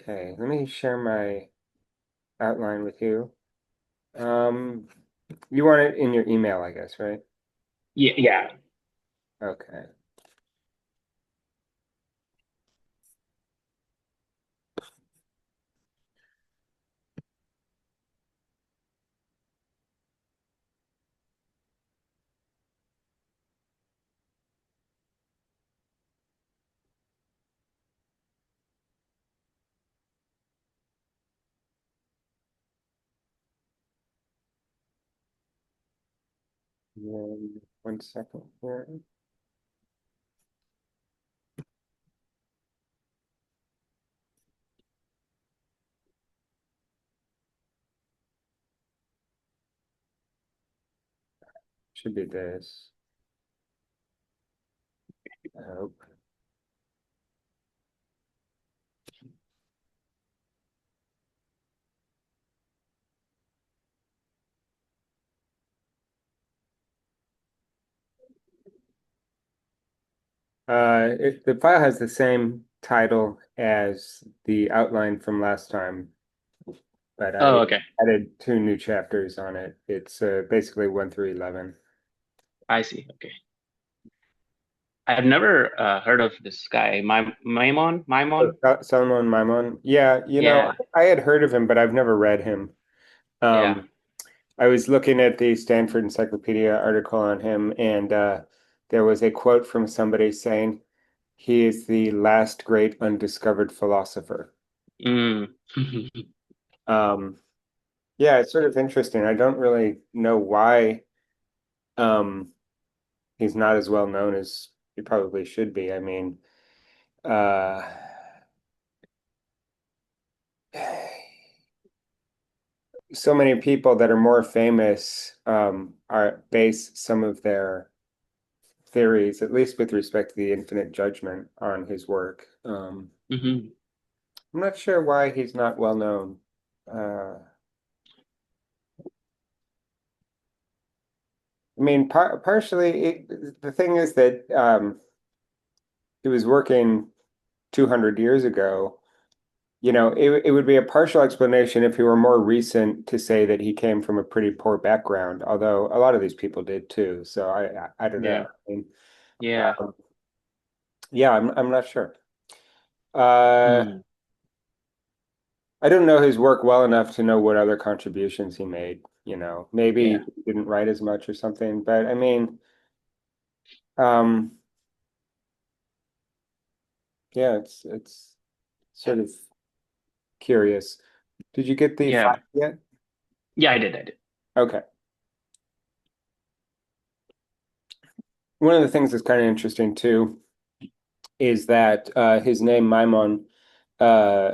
Okay, let me share my outline with you. Um, you want it in your email, I guess, right? Yeah, yeah. Okay. One second here. Should be this. I hope. The file has the same title as the outline from last time, but Oh, I okay. added two new chapters on it. It's basically 1 through 11. I see. Okay. I've never heard of this guy, Maimon. Oh, Maimon. Solomon Maimon. Yeah, Yeah, I had heard of him, but I've never read him. yeah. Um, I was looking at the Stanford Encyclopedia article on him, and there was a quote from somebody saying he is the last great undiscovered philosopher. Mm. Um, yeah, it's sort of interesting. I don't really know why um, he's not as well known as he probably should be. I mean, uh, so many people that are more famous are base some of their theories, at least with respect to the infinite judgment, on his work. hmm I'm not sure why he's not well known. Uh, I mean, partially, the thing is that he was working 200 years ago. It would be a partial explanation if he were more recent to say that he came from a pretty poor background, although a lot of these people did too. So I don't know. Yeah, I mean, yeah. um, yeah, I'm not sure. Uh, Mm. I don't know his work well enough to know what other contributions he made. Maybe Yeah, he didn't write as much or something, but I mean, um, yeah, it's sort of curious. Did you get the yeah. file yet? Yeah, I did. I did. Okay. One of the things that's kind of interesting too is that his name Maimon uh,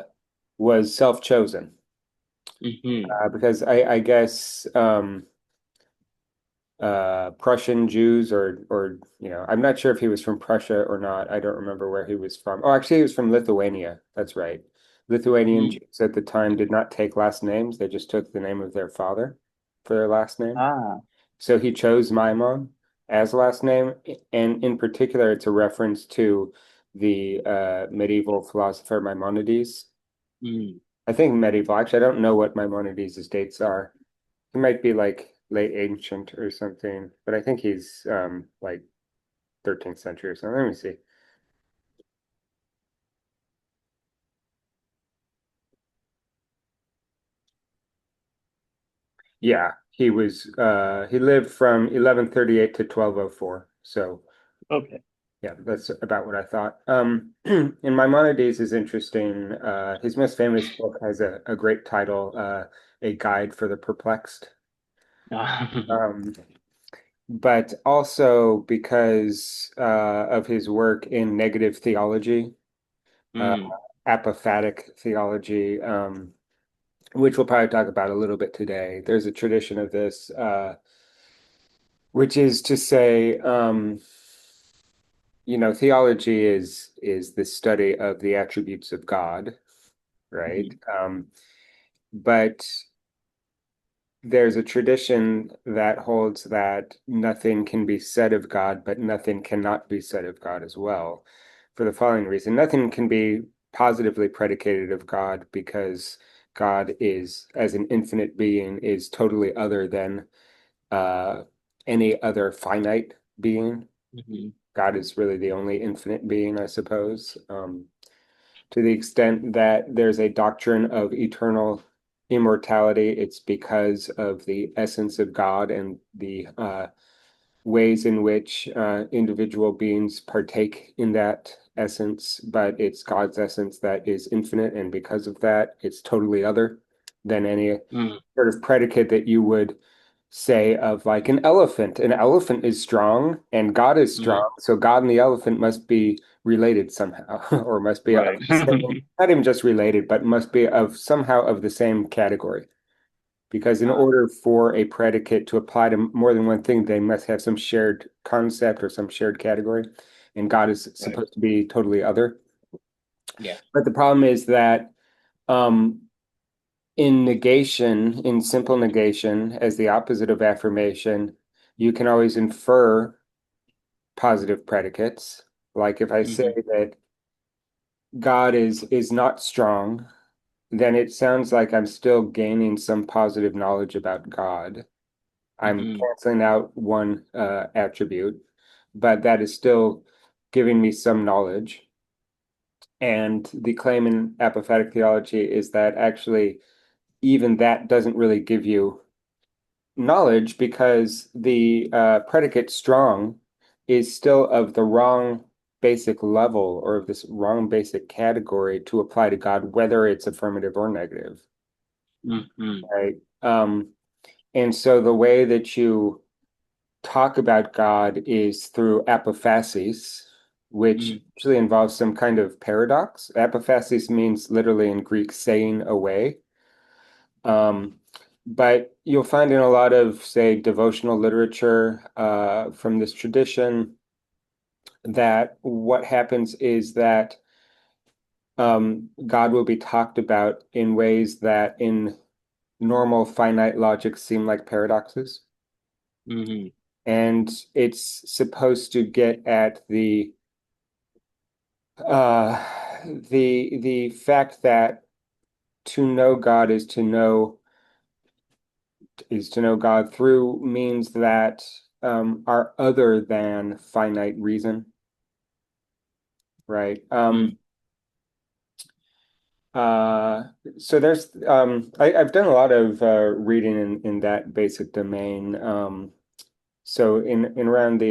was self-chosen hmm because I guess Prussian Jews or I'm not sure if he was from Prussia or not. I don't remember where he was from. Oh, actually, he was from Lithuania. That's right. Lithuanian Mm. Jews at the time did not take last names. They just took the name of their father for their last name. Ah. So he chose Maimon as last name, and in particular, it's a reference to the medieval philosopher Maimonides. Mm. I think medieval. Actually, I don't know what Maimonides' dates are. He might be like late ancient or something, but I think he's like 13th century or something. Let me see. Yeah, he lived from 1138 to 1204. So Okay. yeah, that's about what I thought. And Maimonides is interesting. His most famous book has a great title, A Guide for the Perplexed. Um, but also because of his work in negative theology, uh, mm. apophatic theology, which we'll probably talk about a little bit today. There's a tradition of this, which is to say, theology is the study of the attributes of God, right? Mhm. But there's a tradition that holds that nothing can be said of God, but nothing cannot be said of God as well. For the following reason, nothing can be. positively predicated of God because God is, as an infinite being, is totally other than uh, any other finite being. Hmm. God is really the only infinite being, I suppose. To the extent that there's a doctrine of eternal immortality, it's because of the essence of God and the ways in which individual beings partake in that essence, but it's God's essence that is infinite, and because of that, it's totally other than any Mm. sort of predicate that you would say of like an elephant. An elephant is strong and God is Hmm. strong, so God and the elephant must be related somehow, or must be of Right. the same, not even just related, but must be of somehow of the same category. Because in Ah, order for a predicate to apply to more than one thing, they must have some shared concept or some shared category. And God is right. supposed to be totally other. Yeah. But the problem is that um, in negation, in simple negation, as the opposite of affirmation, you can always infer positive predicates. Like if I say Hmm. that God is not strong, then it sounds like I'm still gaining some positive knowledge about God. I'm Hmm. canceling out one attribute, but that is still giving me some knowledge. And the claim in apophatic theology is that actually even that doesn't really give you knowledge because the predicate strong is still of the wrong basic level or of this wrong basic category to apply to God, whether it's affirmative or negative, Hmm. right? And so the way that you talk about God is through apophasis, which Mm. usually involves some kind of paradox. Apophasis means literally in Greek saying away. Um, but you'll find in a lot of, say, devotional literature from this tradition that what happens is that God will be talked about in ways that in normal finite logic seem like paradoxes. Hmm. And it's supposed to get at uh, the fact that to know God is to know God through means that are other than finite reason, right? Mm. Uh, so I've done a lot of reading in that basic domain. So in around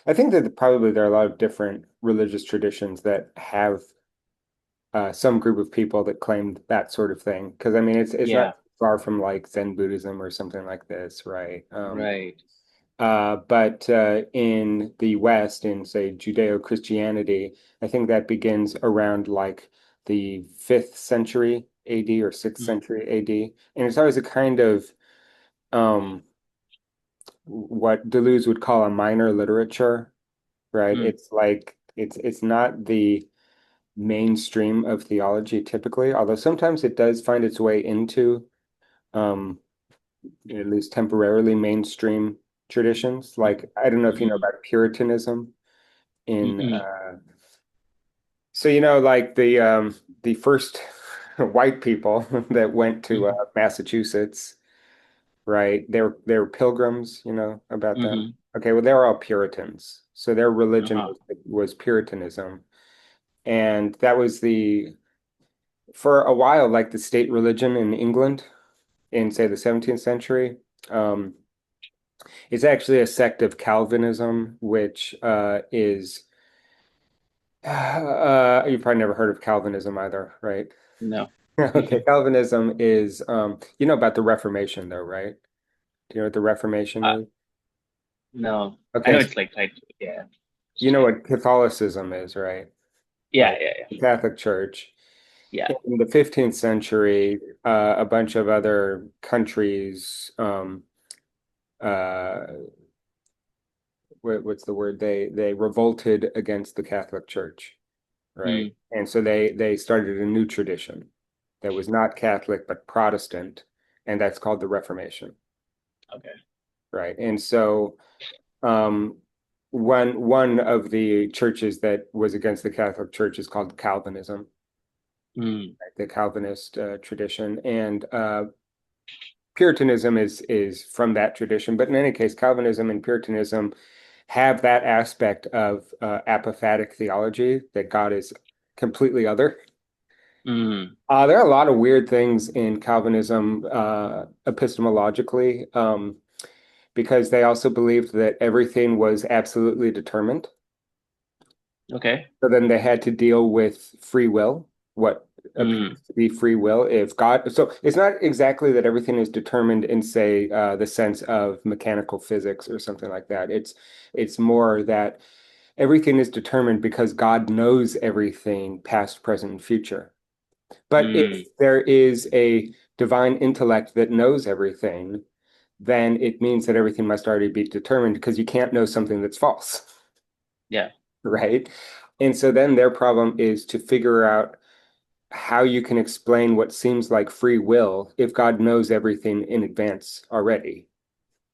I think that probably there are a lot of different religious traditions that have some group of people that claim that sort of thing. Because I mean, it's not Yeah. far from like Zen Buddhism or something like this, right? Right. But in the West, in say Judeo-Christianity, I think that begins around like the 5th century AD or 6th Mm. century AD, and it's always a kind of um, what Deleuze would call a minor literature, right? Mm. It's like it's not the mainstream of theology typically, although sometimes it does find its way into um, at least temporarily mainstream traditions. Like I don't know if you know Mm-mm. about Puritanism in Mm-mm. so like the first white people that went to Mm-hmm. Massachusetts, right? They were pilgrims, you know about them. Mm-hmm. Okay, well they were all Puritans. So their religion Uh-huh. was Puritanism. And that was for a while, like the state religion in England in, say, the 17th century. Um, it's actually a sect of Calvinism, which is, you've probably never heard of Calvinism either, right? No. Okay, Calvinism is, you know about the Reformation, though, right? Do you know what the Reformation Uh, is? no. I know Okay, so it's like yeah. you know Straight. what Catholicism is, right? Yeah, Like yeah, yeah. the Catholic Church. Yeah. In the 15th century, a bunch of other countries, uh, what's the word? They revolted against the Catholic Church, right? Mm. And so they started a new tradition that was not Catholic but Protestant, and that's called the Reformation, Okay. right? And so um, one of the churches that was against the Catholic Church is called Calvinism, Mm, right? The Calvinist tradition, and Puritanism is from that tradition. But in any case, Calvinism and Puritanism have that aspect of apophatic theology that God is completely other. mm, There are a lot of weird things in Calvinism epistemologically, because they also believed that everything was absolutely determined. okay. So then they had to deal with free will, what Mm, appears to be free will. If God, so it's not exactly that everything is determined in, say, the sense of mechanical physics or something like that. It's more that everything is determined because God knows everything, past, present, and future. But if mm, there is a divine intellect that knows everything, then it means that everything must already be determined because you can't know something that's false, yeah. right? And so then their problem is to figure out how you can explain what seems like free will if God knows everything in advance already.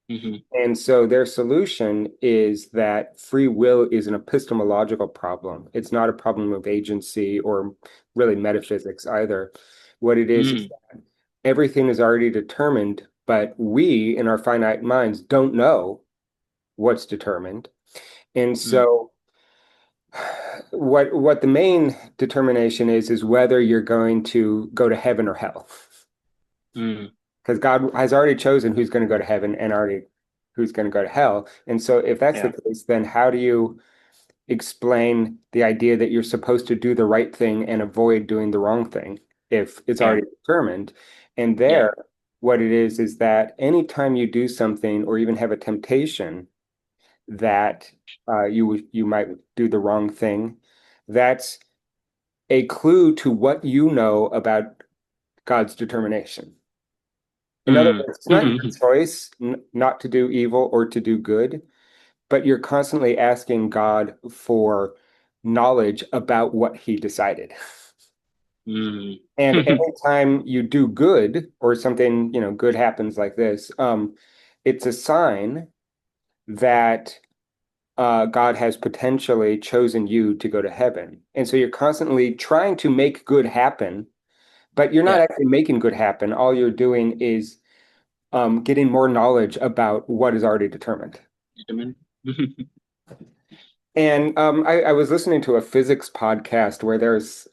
Hmm. And so their solution is that free will is an epistemological problem. It's not a problem of agency or really metaphysics either. What it is Mm, that everything is already determined, but we in our finite minds don't know what's determined. And mm, so what the main determination is whether you're going to go to heaven or hell. mm, Because God has already chosen who's going to go to heaven and already who's going to go to hell. And so if that's the yeah. case, then how do you explain the idea that you're supposed to do the right thing and avoid doing the wrong thing if it's Yeah. already determined? And Yeah. there, what it is that anytime you do something or even have a temptation that you might do the wrong thing, that's a clue to what you know about God's determination. In other Mm, words, it's not your choice not to do evil or to do good, but you're constantly asking God for knowledge about what he decided. mm, And anytime you do good or something, good happens like this, it's a sign that God has potentially chosen you to go to heaven. And so you're constantly trying to make good happen, but you're not yeah. actually making good happen. All you're doing is getting more knowledge about what is already determined. Vitamin. And I was listening to a physics podcast where there's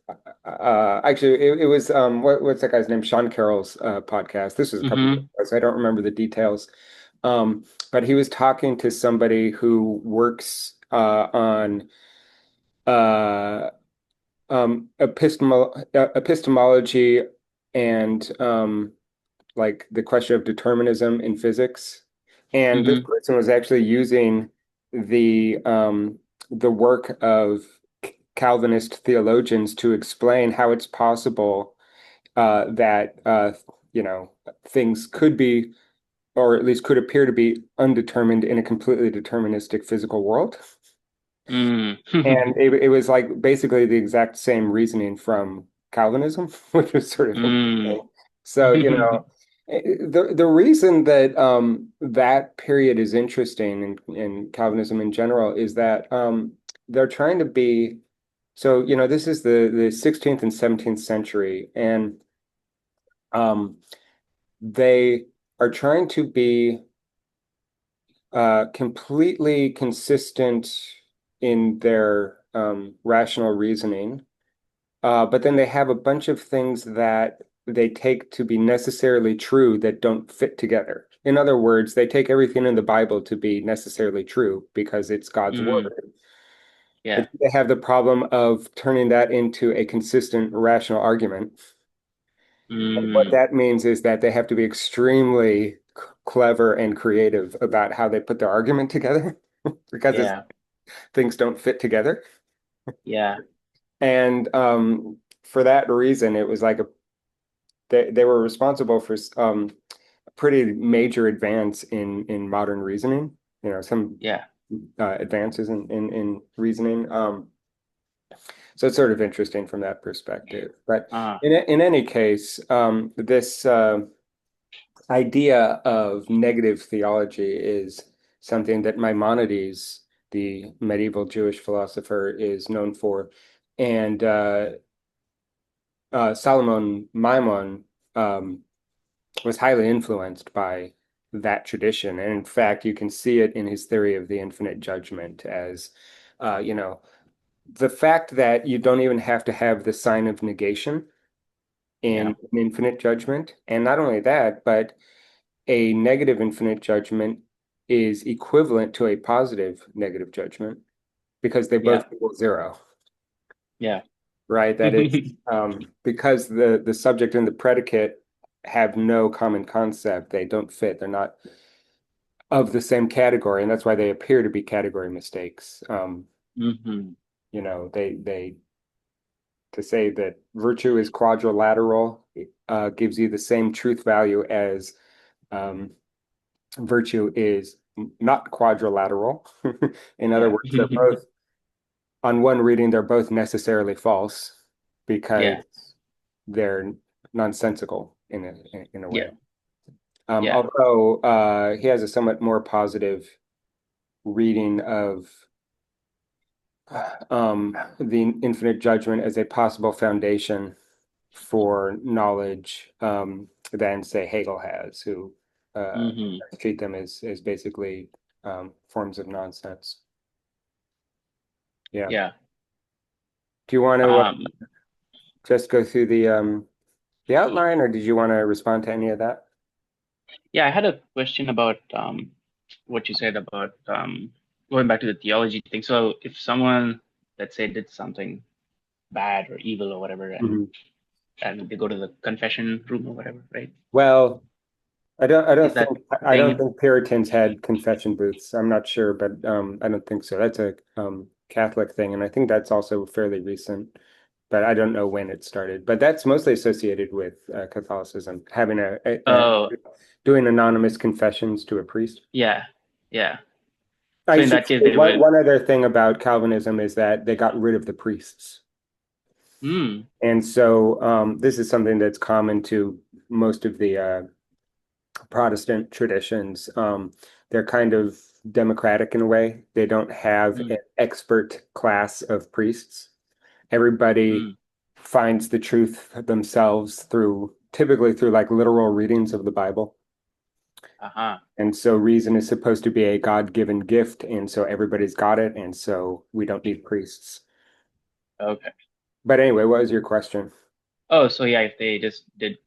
actually it was what's that guy's name? Sean Carroll's podcast. This was a couple of years Hmm. ago, so I don't remember the details. But he was talking to somebody who works on uh, epistemology and like the question of determinism in physics. And this Hmm. person was actually using the work of Calvinist theologians to explain how it's possible that you know things could be, or at least could appear to be, undetermined in a completely deterministic physical world. Mm. And it was like basically the exact same reasoning from Calvinism, which was sort of Mm. interesting. So, the reason that that period is interesting in Calvinism in general is that they're trying to be so, this is the 16th and 17th century, and um, they are trying to be completely consistent in their rational reasoning. But then they have a bunch of things that they take to be necessarily true that don't fit together. In other words, they take everything in the Bible to be necessarily true because it's God's Mm. word. But Yeah. they have the problem of turning that into a consistent rational argument. And what Mm. that means is that they have to be extremely clever and creative about how they put their argument together because Yeah. things don't fit together. Yeah. And for that reason, it was like they were responsible for a pretty major advance in modern reasoning. Some Yeah. advances in reasoning. So it's sort of interesting from that perspective. But Ah. in any case, this idea of negative theology is something that Maimonides the medieval Jewish philosopher, is known for. And Solomon Maimon was highly influenced by that tradition. And in fact, you can see it in his theory of the infinite judgment as, you know, the fact that you don't even have to have the sign of negation Yeah. in an infinite judgment. And not only that, but a negative infinite judgment is equivalent to a positive negative judgment because they Yeah. both equal zero, Yeah. right? That is because the subject and the predicate have no common concept. They don't fit. They're not of the same category, and that's why they appear to be category mistakes. Hmm. They to say that virtue is quadrilateral gives you the same truth value as um, virtue is not quadrilateral. In other Yeah. words, they're both on one reading, they're both necessarily false because Yeah. they're nonsensical in a way. Yeah. Yeah. Although he has a somewhat more positive reading of the infinite judgment as a possible foundation for knowledge than, say, Hegel has, who Hmm. treat them as basically forms of nonsense. Yeah. Yeah. Do you want to Um, just go through the outline, or did you want to respond to any of that? yeah, I had a question about what you said about going back to the theology thing. So if someone, let's say, did something bad or evil or whatever, Mhm. and they go to the confession room or whatever, right? Well, Is that I don't thing? think Puritans had confession booths. I'm not sure, but I don't think so. That's a Catholic thing, and I think that's also fairly recent. But I don't know when it started. But that's mostly associated with Catholicism, having Oh, doing anonymous confessions to a priest. yeah, yeah. I So in should that say case, they would. one other thing about Calvinism is that they got rid of the priests. Hmm. And so this is something that's common to most of the Protestant traditions. They're kind of democratic in a way. They don't have Hmm. an expert class of priests. Everybody Hmm. finds the truth themselves typically through like literal readings of the Bible. Uh-huh. And so reason is supposed to be a God-given gift, and so everybody's got it, and so we don't need priests. Okay. But anyway, what was your question? Oh, so yeah, if they just did,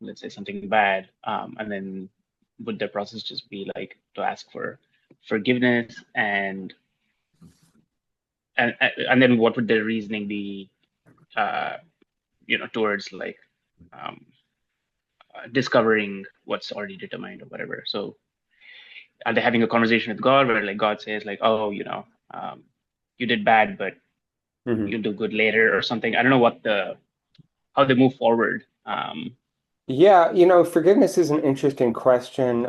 let's say, something bad, and then would the process just be like to ask for forgiveness and then what would the reasoning be, uh, towards like um, discovering what's already determined or whatever. So are they having a conversation with God where like God says like, oh, you did bad, but Mhm. you'll do good later or something. I don't know what the how they move forward. Yeah, forgiveness is an interesting question.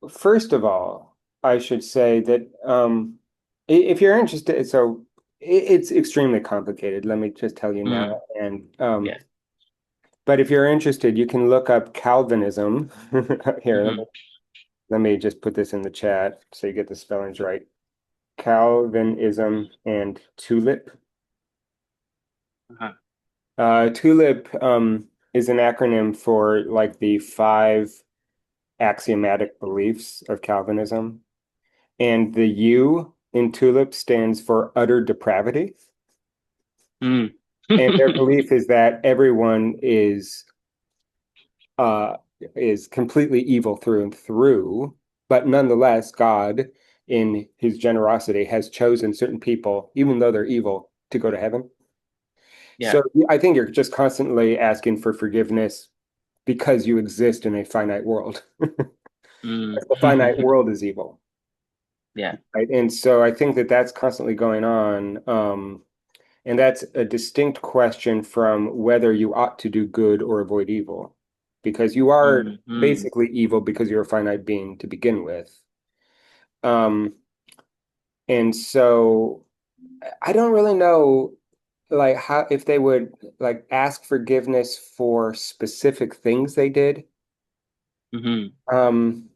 First of all, I should say that if you're interested, so it's extremely complicated. Let me just tell you now. Mm, And yeah. but if you're interested, you can look up Calvinism. Here, Hmm. let me just put this in the chat so you get the spellings right. Calvinism and tulip. Uh-huh. Tulip is an acronym for like the five axiomatic beliefs of Calvinism. And the U in tulip stands for utter depravity. Mm. And their belief is that everyone uh, is completely evil through and through, but nonetheless, God, in his generosity, has chosen certain people, even though they're evil, to go to heaven. Yeah. So I think you're just constantly asking for forgiveness because you exist in a finite world. Mm. The finite world is evil, Yeah. right? And so I think that that's constantly going on. And that's a distinct question from whether you ought to do good or avoid evil, because you are Mm. Mm. basically evil because you're a finite being to begin with. Um, and so I don't really know like how if they would like ask forgiveness for specific things they did. Hmm. Um,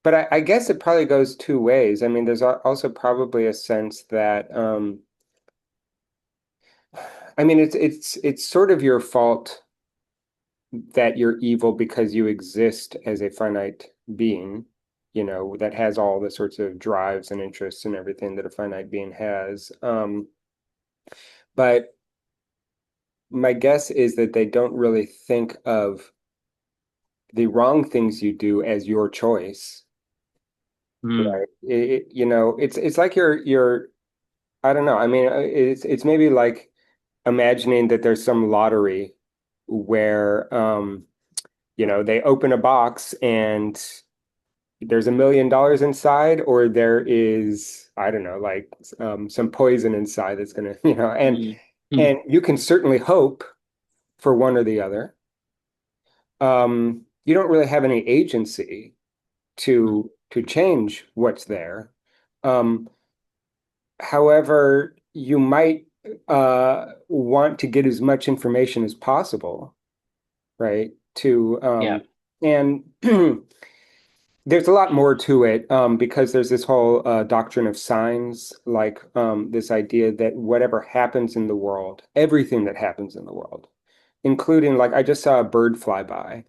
but I guess it probably goes two ways. I mean, there's also probably a sense that I mean, it's sort of your fault that you're evil because you exist as a finite being, that has all the sorts of drives and interests and everything that a finite being has. But my guess is that they don't really think of the wrong things you do as your choice, Mm, right? It's like you're I don't know. I mean, it's maybe like imagining that there's some lottery where they open a box and there's $1 million inside, or there is, I don't know, like some poison inside that's gonna, and mm, mm, and you can certainly hope for one or the other. You don't really have any agency to change what's there. Um, However, you might want to get as much information as possible, right? yeah. And there's a lot more to it because there's this whole doctrine of signs, like this idea that whatever happens in the world, everything that happens in the world, including like I just saw a bird fly by,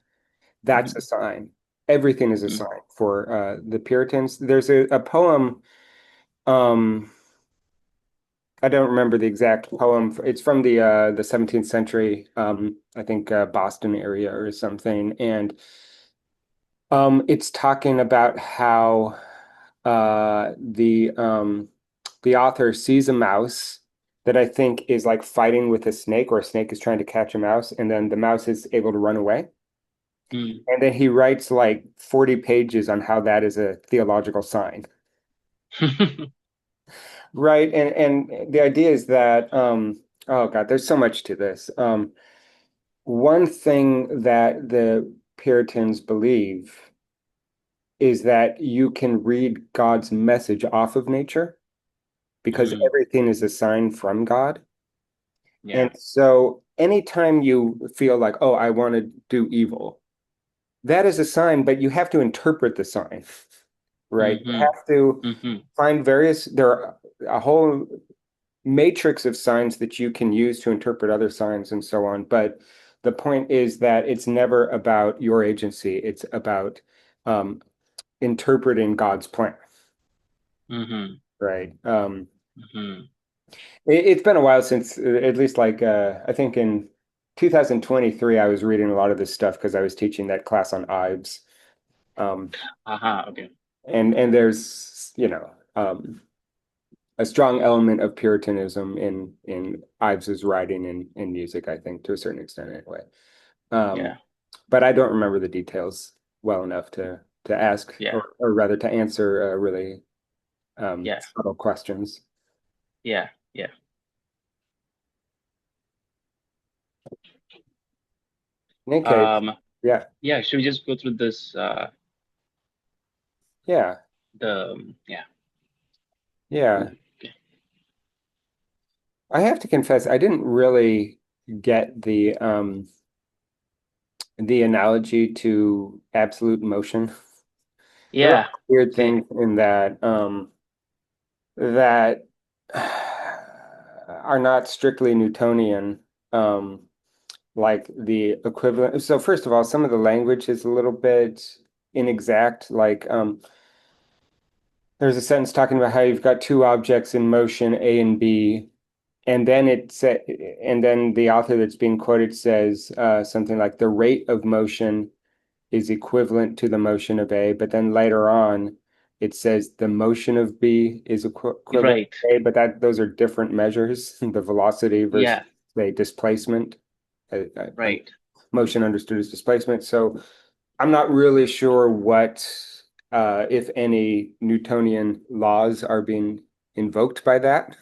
that's a Mm, sign. Everything is a mm, sign for the Puritans. There's a poem. Um, I don't remember the exact poem. It's from the 17th century, I think Boston area or something, and it's talking about how the author sees a mouse that I think is like fighting with a snake, or a snake is trying to catch a mouse, and then the mouse is able to run away. mm. And then he writes like 40 pages on how that is a theological sign. Right. And the idea is that oh God, there's so much to this. One thing that the Puritans believe is that you can read God's message off of nature because Mm, everything is a sign from God. And yeah. so anytime you feel like, oh, I want to do evil, that is a sign, but you have to interpret the sign, right? You Mm-hmm. have to Mm-hmm. find there are a whole matrix of signs that you can use to interpret other signs and so on. But the point is that it's never about your agency. It's about um, interpreting God's plan, Mm-hmm. right? Mm-hmm. It's been a while since, at least like I think in 2023, I was reading a lot of this stuff because I was teaching that class on Ives. Um, Aha, okay. and there's, a strong element of Puritanism in Ives's writing and music, I think, to a certain extent anyway. Um, Yeah. but I don't remember the details well enough to ask, Yeah. or rather to answer really Yeah. subtle questions. Yeah. Yeah. In any case, yeah, Yeah, should we just go through this yeah, yeah. yeah. Okay. I have to confess, I didn't really get the analogy to absolute motion. There are Yeah. weird Okay. things in that are not strictly Newtonian, like the equivalent. So first of all, some of the language is a little bit inexact. Like there's a sentence talking about how you've got two objects in motion, A and B, and then and then the author that's being quoted says something like the rate of motion is equivalent to the motion of A, but then later on it says the motion of B is equivalent Right. to A, but those are different measures, the velocity versus Yeah. say displacement, Right. motion understood as displacement. So I'm not really sure what, if any, Newtonian laws are being invoked by that.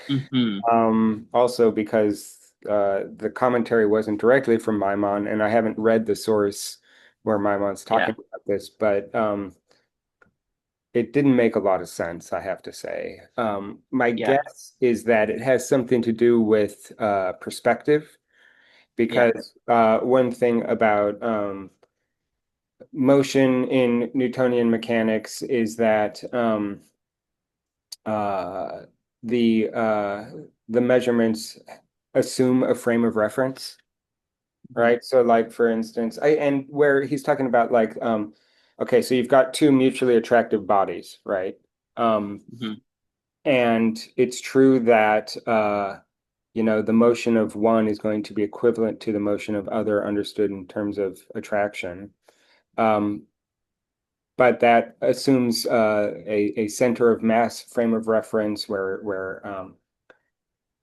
Mm-hmm. Also because the commentary wasn't directly from Maimon, and I haven't read the source where Maimon's Yeah. talking about this, but it didn't make a lot of sense, I have to say. My Yeah. guess is that it has something to do with perspective, Yeah. because one thing about motion in Newtonian mechanics is that uh, the uh, the measurements assume a frame of reference, Hmm. right? So, like for instance, and where he's talking about like okay, so you've got two mutually attractive bodies, right? Um, Hmm. and it's true that the motion of one is going to be equivalent to the motion of other understood in terms of attraction. Um, but that assumes a center of mass frame of reference where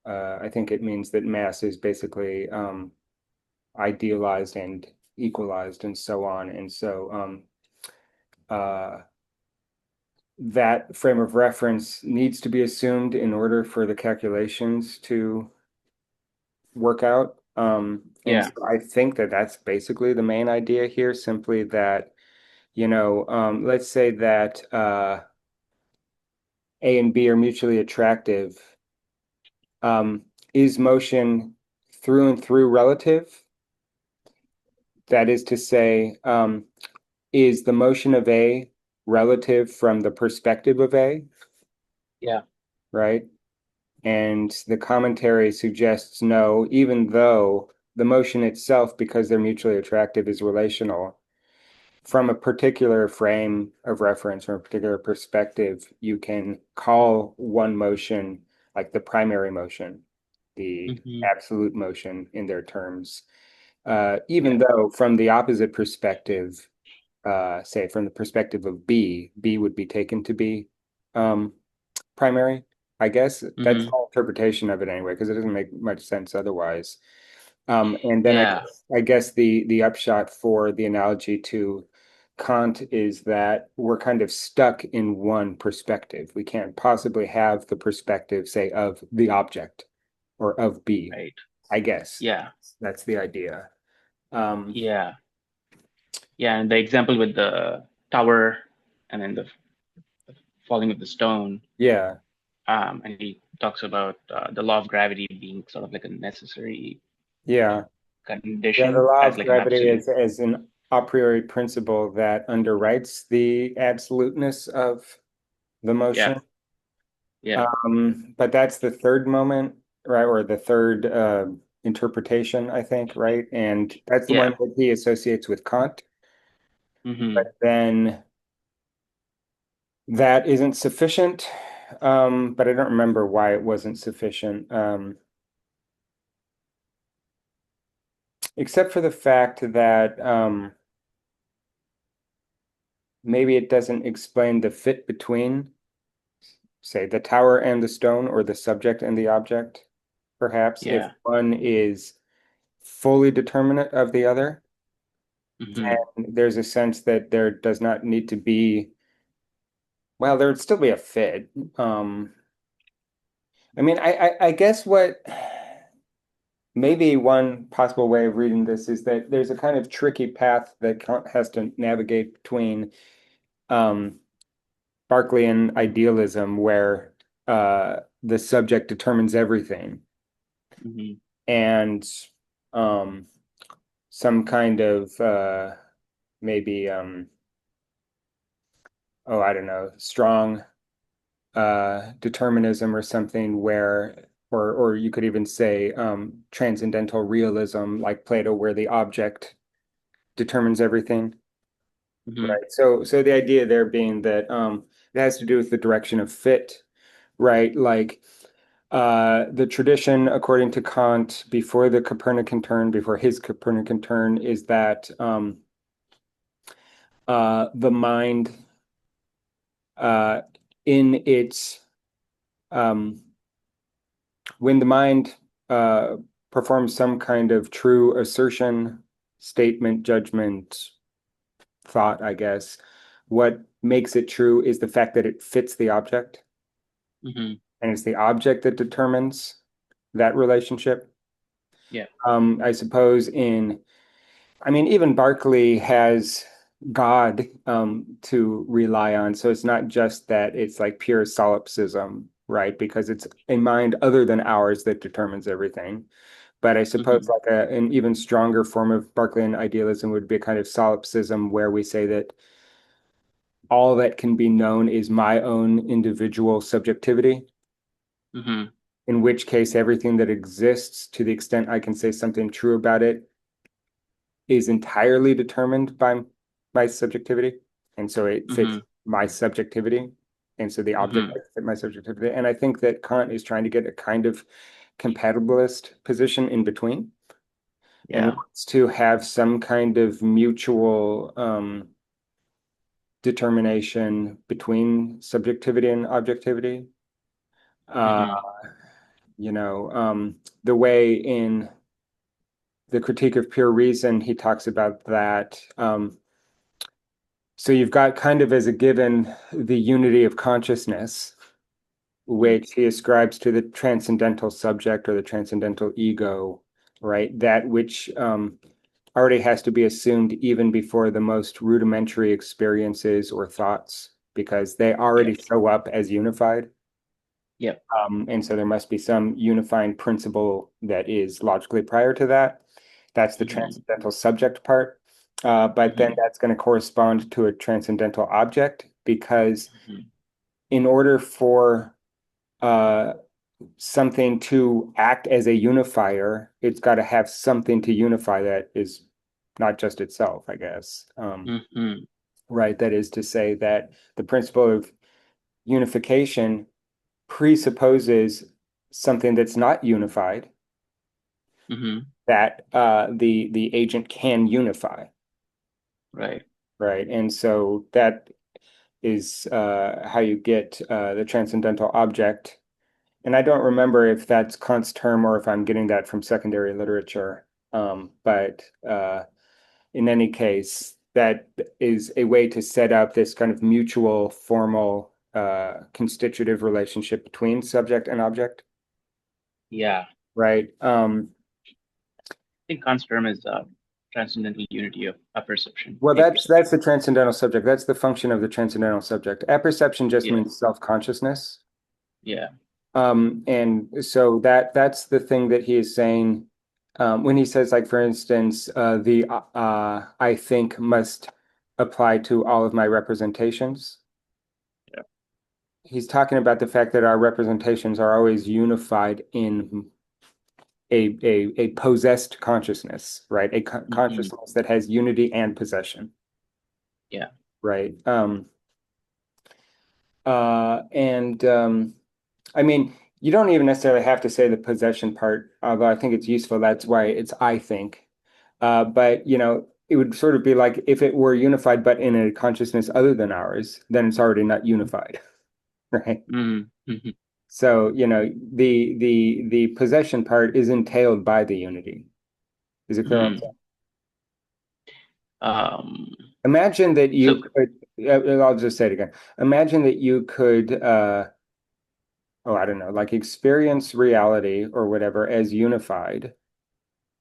I think it means that mass is basically idealized and equalized and so on. And so uh, that frame of reference needs to be assumed in order for the calculations to work out. And Yeah. so I think that that's basically the main idea here, simply that, let's say that A and B are mutually attractive. Um, is motion through and through relative? That is to say, is the motion of A relative from the perspective of A, Yeah. right? And the commentary suggests no, even though the motion itself, because they're mutually attractive, is relational. From a particular frame of reference or a particular perspective, you can call one motion like the primary motion, the Hmm. absolute motion in their terms. Yeah. Even though from the opposite perspective, say from the perspective of B, B would be taken to be um, primary. I guess that's Hmm. my interpretation of it anyway, because it doesn't make much sense otherwise. And then Yeah. I guess the upshot for the analogy to Kant is that we're kind of stuck in one perspective. We can't possibly have the perspective, say, of the object or of B. Right. I guess Yeah. that's the idea. Um, Yeah. Yeah. And the example with the tower and then the falling of the stone, yeah, and he talks about the law of gravity being sort of like a necessary yeah, yeah. The condition law as of like an gravity absolute. is an a priori principle that underwrites the absoluteness of the Yeah. motion. Yeah. But that's the third moment, right? Or the third interpretation, I think, right? And that's the one Yeah. that he associates with Kant. Hmm. But then that isn't sufficient. But I don't remember why it wasn't sufficient. Except for the fact that maybe it doesn't explain the fit between, say, the tower and the stone, or the subject and the object. Perhaps if Yeah. one is fully determinate of the other, Hmm. there's a sense that there does not need to be, well, there would still be a fit. I mean, I guess what maybe one possible way of reading this is that there's a kind of tricky path that Kant has to navigate between um, Berkeleyan idealism, where the subject determines everything, Hmm. and um, some kind of maybe oh, I don't know, strong determinism or something where, or you could even say transcendental realism, like Plato, where the object determines everything, Hmm. right? So the idea there being that it has to do with the direction of fit, right? Like the tradition, according to Kant, before the Copernican turn, before his Copernican turn, is that the mind uh, in its um, when the mind uh, performs some kind of true assertion, statement, judgment, thought, I guess, what makes it true is the fact that it fits the object, Hmm. and it's the object that determines that relationship. Yeah. I suppose I mean, even Berkeley has God to rely on. So it's not just that it's like pure solipsism, right? Because it's a mind other than ours that determines everything. But I suppose Mm-hmm. like an even stronger form of Berkeleyan idealism would be a kind of solipsism where we say that all that can be known is my own individual subjectivity, Mm-hmm. in which case everything that exists, to the extent I can say something true about it, is entirely determined by my subjectivity. And so it fits Mm-hmm. my subjectivity. And so the object Mm-hmm. fits my subjectivity. And I think that Kant is trying to get a kind of compatibilist position in between and Yeah. wants to have some kind of mutual determination between subjectivity and objectivity. Uh, Mm-hmm. you know, the way in the Critique of Pure Reason, he talks about that. So you've got kind of as a given the unity of consciousness, Mm-hmm. which he ascribes to the transcendental subject or the transcendental ego, right? That which already has to be assumed even before the most rudimentary experiences or thoughts, because they Yeah. already show up as unified. Yeah. And so there must be some unifying principle that is logically prior to that. That's the Mm-hmm. transcendental subject part. But then Mm-hmm. that's going to correspond to a transcendental object because Mm-hmm. in order for uh, something to act as a unifier, it's got to have something to unify that is not just itself, I guess. Mm-hmm. Right. That is to say that the principle of unification presupposes something that's not unified Mm-hmm. that the agent can unify, Right. right? And so that is how you get the transcendental object. And I don't remember if that's Kant's term or if I'm getting that from secondary literature. But in any case, that is a way to set up this kind of mutual, formal, constitutive relationship between subject and object, Yeah. I right? think Kant's term is transcendental unity of a perception, Well, a that's perception. the transcendental subject. That's the function of the transcendental subject. Apperception just Yeah. means self-consciousness. Yeah. And so that's the thing that he is saying when he says, like, for instance, the I think must apply to all of my representations. Yeah. He's talking about the fact that our representations are always unified in a possessed consciousness, right? A Mm-hmm. consciousness that has unity and possession, Yeah. right? And I mean, you don't even necessarily have to say the possession part, although I think it's useful. That's why it's I think. But it would sort of be like if it were unified, but in a consciousness other than ours, then it's already not unified, right? Mm-hmm. Mm-hmm. So, the possession part is entailed by the unity. Is it clear what I'm saying? Mm-hmm. Um, Imagine that so you could, I'll just say it again. Imagine that you could oh, I don't know, like experience reality or whatever as unified,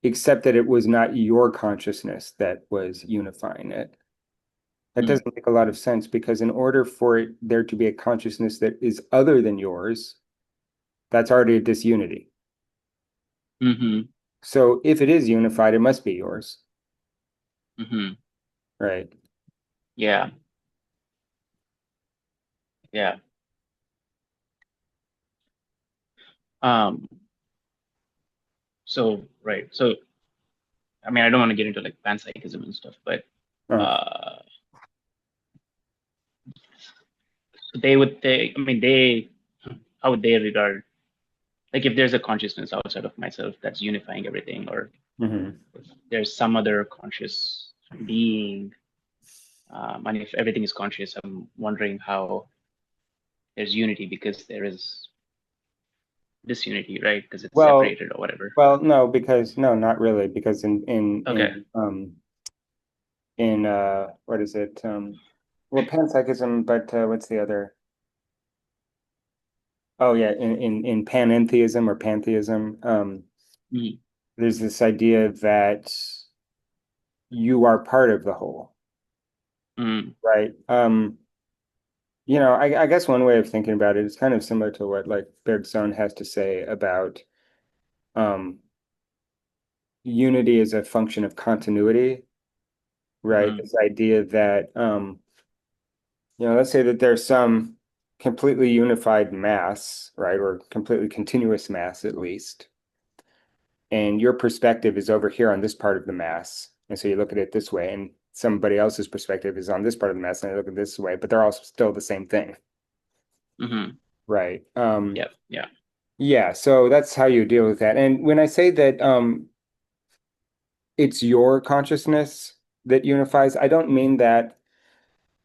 except that it was not your consciousness that was unifying it. That mm, doesn't make a lot of sense because in order for there to be a consciousness that is other than yours, that's already a disunity. mm-hmm. So if it is unified, it must be yours, Mm-hmm. right? Yeah. Yeah. Um, so right. So I mean, I don't want to get into like panpsychism and stuff, but Uh, uh, they how would they regard, like, if there's a consciousness outside of myself that's unifying everything, or mhm. if there's some other conscious being, and if everything is conscious, I'm wondering how there's unity because there is disunity, right? Because it's Well, separated or whatever. well, no, because no, not really, because Okay. in what is it? Well, panpsychism, but what's the other? Oh yeah, in panentheism or pantheism, Mm, there's this idea that you are part of the whole, mm, right? I guess one way of thinking about it is kind of similar to what like Bergson has to say about um unity is a function of continuity, right? Hmm. This idea that let's say that there's some completely unified mass, right, or completely continuous mass at least, and your perspective is over here on this part of the mass, and so you look at it this way, and somebody else's perspective is on this part of the mass, and they look at it this way, but they're all still the same thing, Hmm. right? Yeah. Yeah. Yeah, so that's how you deal with that. And when I say that it's your consciousness that unifies, I don't mean that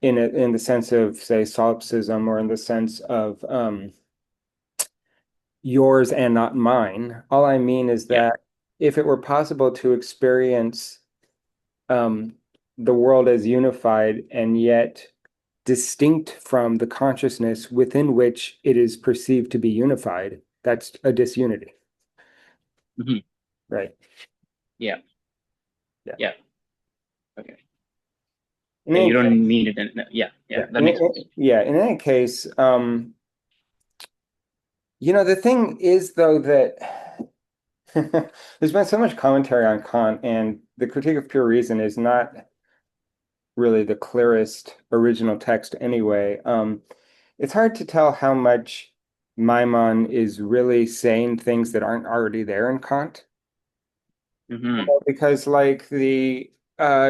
in the sense of, say, solipsism, or in the sense of yours and not mine. All I mean is Yeah. that if it were possible to experience um, the world as unified and yet distinct from the consciousness within which it is perceived to be unified, that's a disunity, Hmm. right? Yeah. Yeah. Yeah. Okay. In Yeah. any You case, don't mean it. Yeah. Yeah. yeah, That makes sense. yeah. In any case, the thing is though that there's been so much commentary on Kant, and the Critique of Pure Reason is not really the clearest original text anyway. It's hard to tell how much Maimon is really saying things that aren't already there in Kant. Hmm. Because like the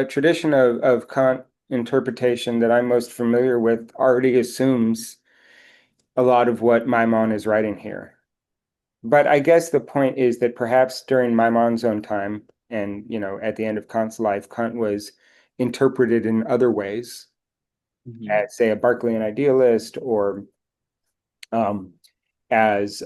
tradition of Kant interpretation that I'm most familiar with already assumes a lot of what Maimon is writing here. But I guess the point is that perhaps during Maimon's own time, and at the end of Kant's life, Kant was interpreted in other ways Hmm. as, say, a Berkeleyan idealist, or um, as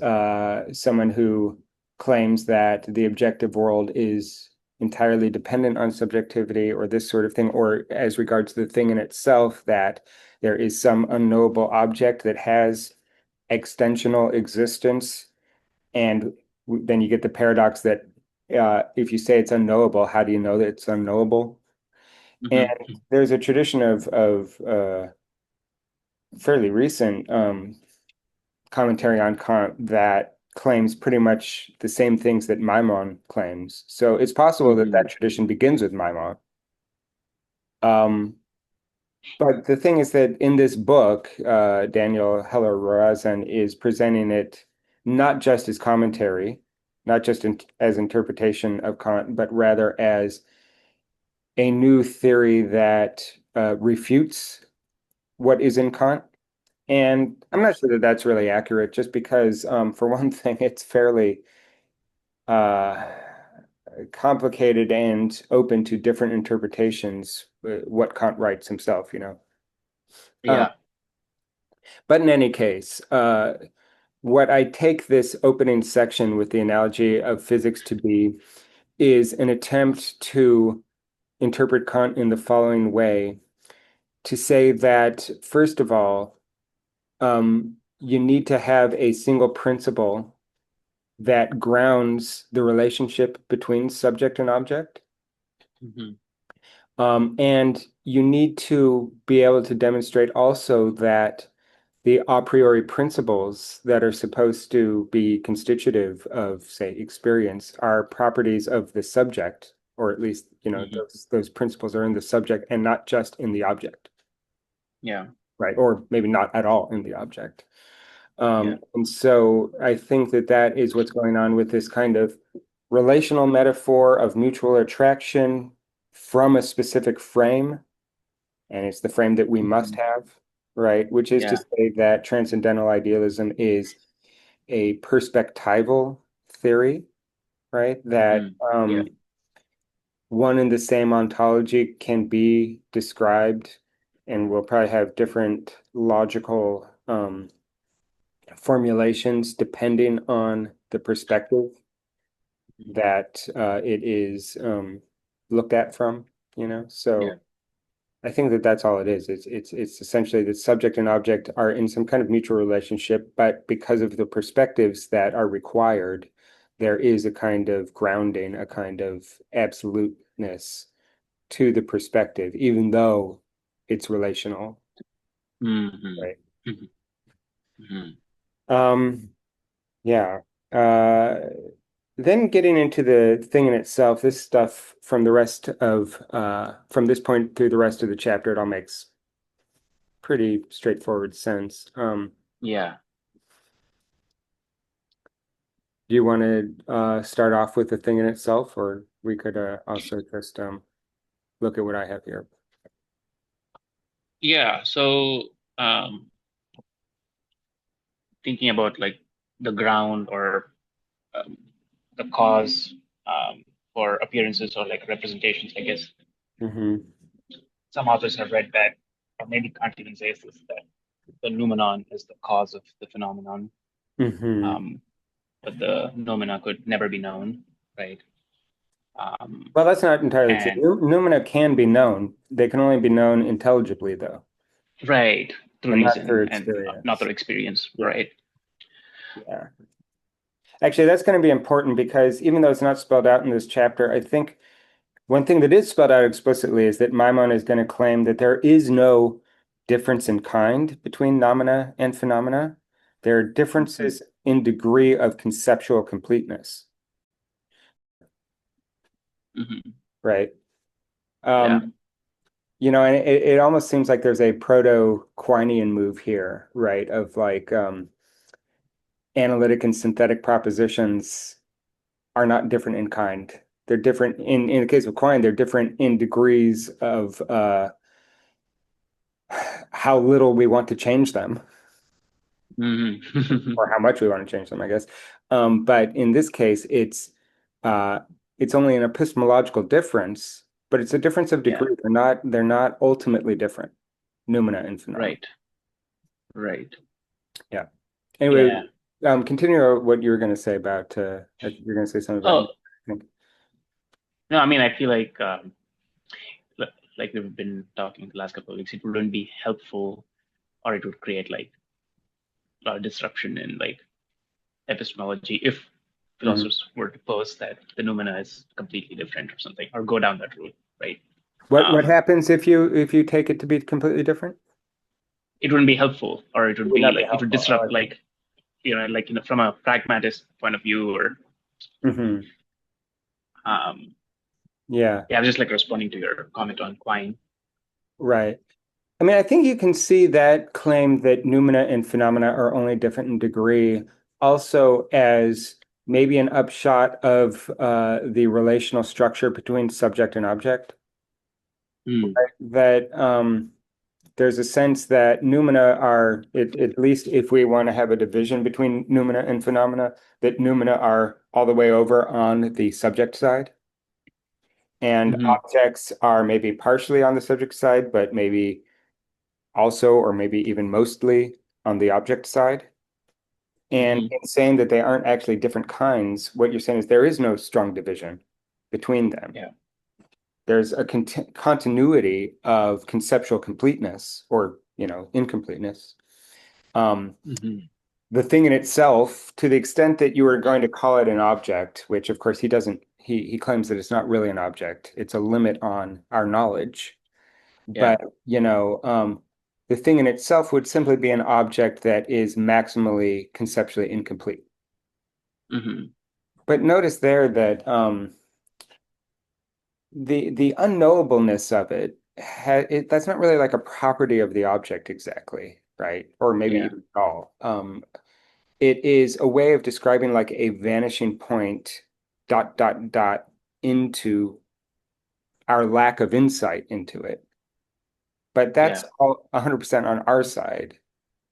someone who claims that the objective world is entirely dependent on subjectivity, or this sort of thing, or as regards to the thing in itself, that there is some unknowable object that has extensional existence. And then you get the paradox that if you say it's unknowable, how do you know that it's unknowable? And Hmm. there's a tradition of fairly recent commentary on Kant that claims pretty much the same things that Maimon claims. So it's possible that Hmm. that tradition begins with Maimon. Um, but the thing is that in this book, Daniel Heller-Roazan is presenting it not just as commentary, not just as interpretation of Kant, but rather as a new theory that refutes what is in Kant. And I'm not sure that that's really accurate, just because, for one thing, it's fairly uh, complicated and open to different interpretations, what Kant writes himself. Um, Yeah. but in any case, what I take this opening section with the analogy of physics to be is an attempt to interpret Kant in the following way: to say that, first of all, you need to have a single principle that grounds the relationship between subject and object. Hmm. And you need to be able to demonstrate also that the a priori principles that are supposed to be constitutive of, say, experience are properties of the subject, or at least, Hmm. those principles are in the subject and not just in the object, Yeah. right? Or maybe not at all in the object. Yeah. And so I think that that is what's going on with this kind of relational metaphor of mutual attraction from a specific frame. And it's the frame that we must Hmm. have, right? Which is to Yeah. say that transcendental idealism is a perspectival theory, right? That Hmm. Yeah. one and the same ontology can be described, and will probably have different logical formulations depending on the perspective Hmm. that it is looked at from, Yeah. So I think that that's all it is. It's essentially that subject and object are in some kind of mutual relationship, but because of the perspectives that are required, there is a kind of grounding, a kind of absoluteness to the perspective, even though it's relational, Hmm. right? Hmm. Um, yeah. Uh, Then getting into the thing in itself, this stuff from the rest of from this point through the rest of the chapter, it all makes pretty straightforward sense. Yeah. Do you want to start off with the thing in itself, or we could also just look at what I have here? Yeah. So thinking about like the ground or um, the cause for appearances or like representations, I guess Hmm. some authors have read that, or maybe Kant even says this, that the noumenon is the cause of the phenomenon, Hmm. um, but the noumena could never be known, right? Um, Well, that's not entirely true. and Noumena can be known. They can only be known intelligibly, though, right, through and not through reason and not experience. through experience, Yeah, right? yeah. Actually, that's going to be important because even though it's not spelled out in this chapter, I think one thing that is spelled out explicitly is that Maimon is going to claim that there is no difference in kind between noumena and phenomena. There are Hmm. differences in degree of conceptual completeness, Hmm. right? Yeah. Um, and it almost seems like there's a proto-Quinean move here, right? Of like analytic and synthetic propositions are not different in kind. They're different in the case of Quine, they're different in degrees of how little we want to change them Hmm. or how much we want to change them, I guess. But in this case, uh, it's only an epistemological difference, but it's a difference of Yeah. degree. They're not ultimately different, noumena and phenomena. Right. Right. Yeah. Anyway, Yeah. continue what you were going to say about you're going to say something about, Oh, I think. no, I mean, I feel like li- like we've been talking the last couple of weeks, it wouldn't be helpful, or it would create like a lot of disruption in like epistemology if Mhm. philosophers were to pose that the noumena is completely different or something, or go down that route, right? What Um, happens if you take it to be completely different? it wouldn't be helpful, or it It would would be not be like it would helpful. Oh, disrupt, I see. like like from a pragmatist point of view, or Hmm. um, Yeah, yeah, I was just like responding to your comment on Quine. right. I mean, I think you can see that claim that noumena and phenomena are only different in degree also as maybe an upshot of the relational structure between subject and object. Mm, That there's a sense that noumena are, at least if we want to have a division between noumena and phenomena, that noumena are all the way over on the subject side, and hmm. objects are maybe partially on the subject side, but maybe also, or maybe even mostly on the object side. And Hmm. in saying that they aren't actually different kinds, what you're saying is there is no strong division between them. Yeah. There's a continuity of conceptual completeness or, incompleteness. Um, Hmm. the thing in itself, to the extent that you are going to call it an object, which of course he doesn't, he claims that it's not really an object. It's a limit on our knowledge. Yeah. But, the thing in itself would simply be an object that is maximally conceptually incomplete. Hmm. But notice there that the unknowableness of that's not really like a property of the object exactly, right? Or maybe Yeah. even at all. It is a way of describing like a vanishing point dot dot dot into our lack of insight into it. But that's Yeah. all 100% on our side,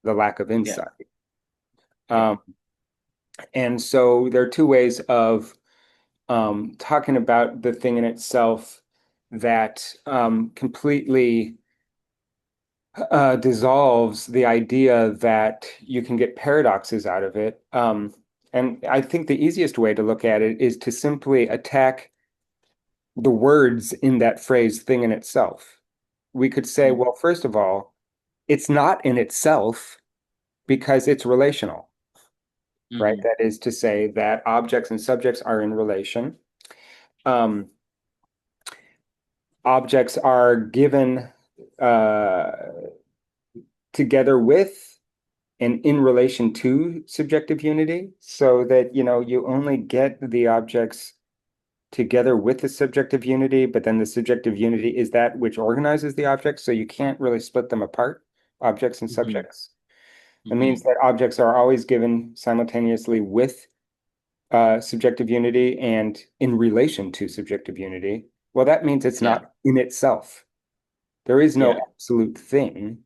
the lack of Yeah. insight. Yeah. Um, and so there are two ways of talking about the thing in itself that completely dissolves the idea that you can get paradoxes out of it. And I think the easiest way to look at it is to simply attack the words in that phrase, thing in itself. We could say, Mm-hmm. well, first of all, it's not in itself because it's relational, right? Mm-hmm. That is to say that objects and subjects are in relation. Um, Objects are given uh, together with and in relation to subjective unity, so that, you only get the objects together with the subjective unity, but then the subjective unity is that which organizes the objects, so you can't really split them apart, objects and Hmm. subjects. It Hmm. means that objects are always given simultaneously with subjective unity and in relation to subjective unity. Well, that means it's Yeah. not in itself. There is no Yeah. absolute thing.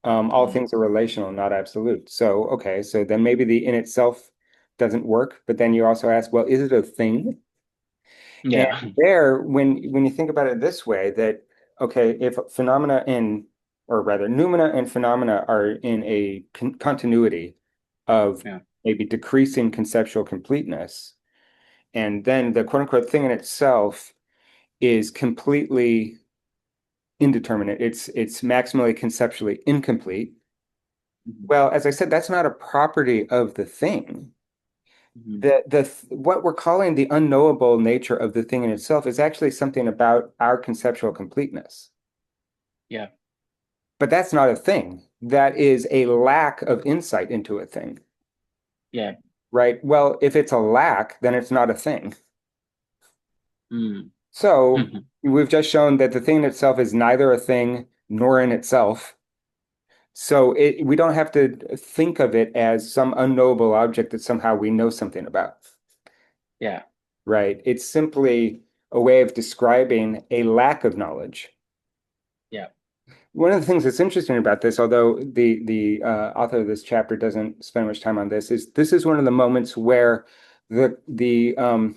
All Hmm. things are relational, not absolute. So, okay, so then maybe the in itself doesn't work, but then you also ask, well, is it a thing? And Yeah. there, when you think about it this way, that okay, if phenomena or rather, noumena and phenomena are in a continuity of Yeah. maybe decreasing conceptual completeness, and then the quote unquote thing in itself is completely indeterminate. It's maximally conceptually incomplete. Hmm. Well, as I said, that's not a property of the thing. Hmm. The what we're calling the unknowable nature of the thing in itself is actually something about our conceptual completeness. Yeah. But that's not a thing. That is a lack of insight into a thing, Yeah. right? Well, if it's a lack, then it's not a thing. Mm. So we've just shown that the thing in itself is neither a thing nor in itself. So we don't have to think of it as some unknowable object that somehow we know something about, Yeah. right? It's simply a way of describing a lack of knowledge. Yeah. One of the things that's interesting about this, although the author of this chapter doesn't spend much time on this is one of the moments where the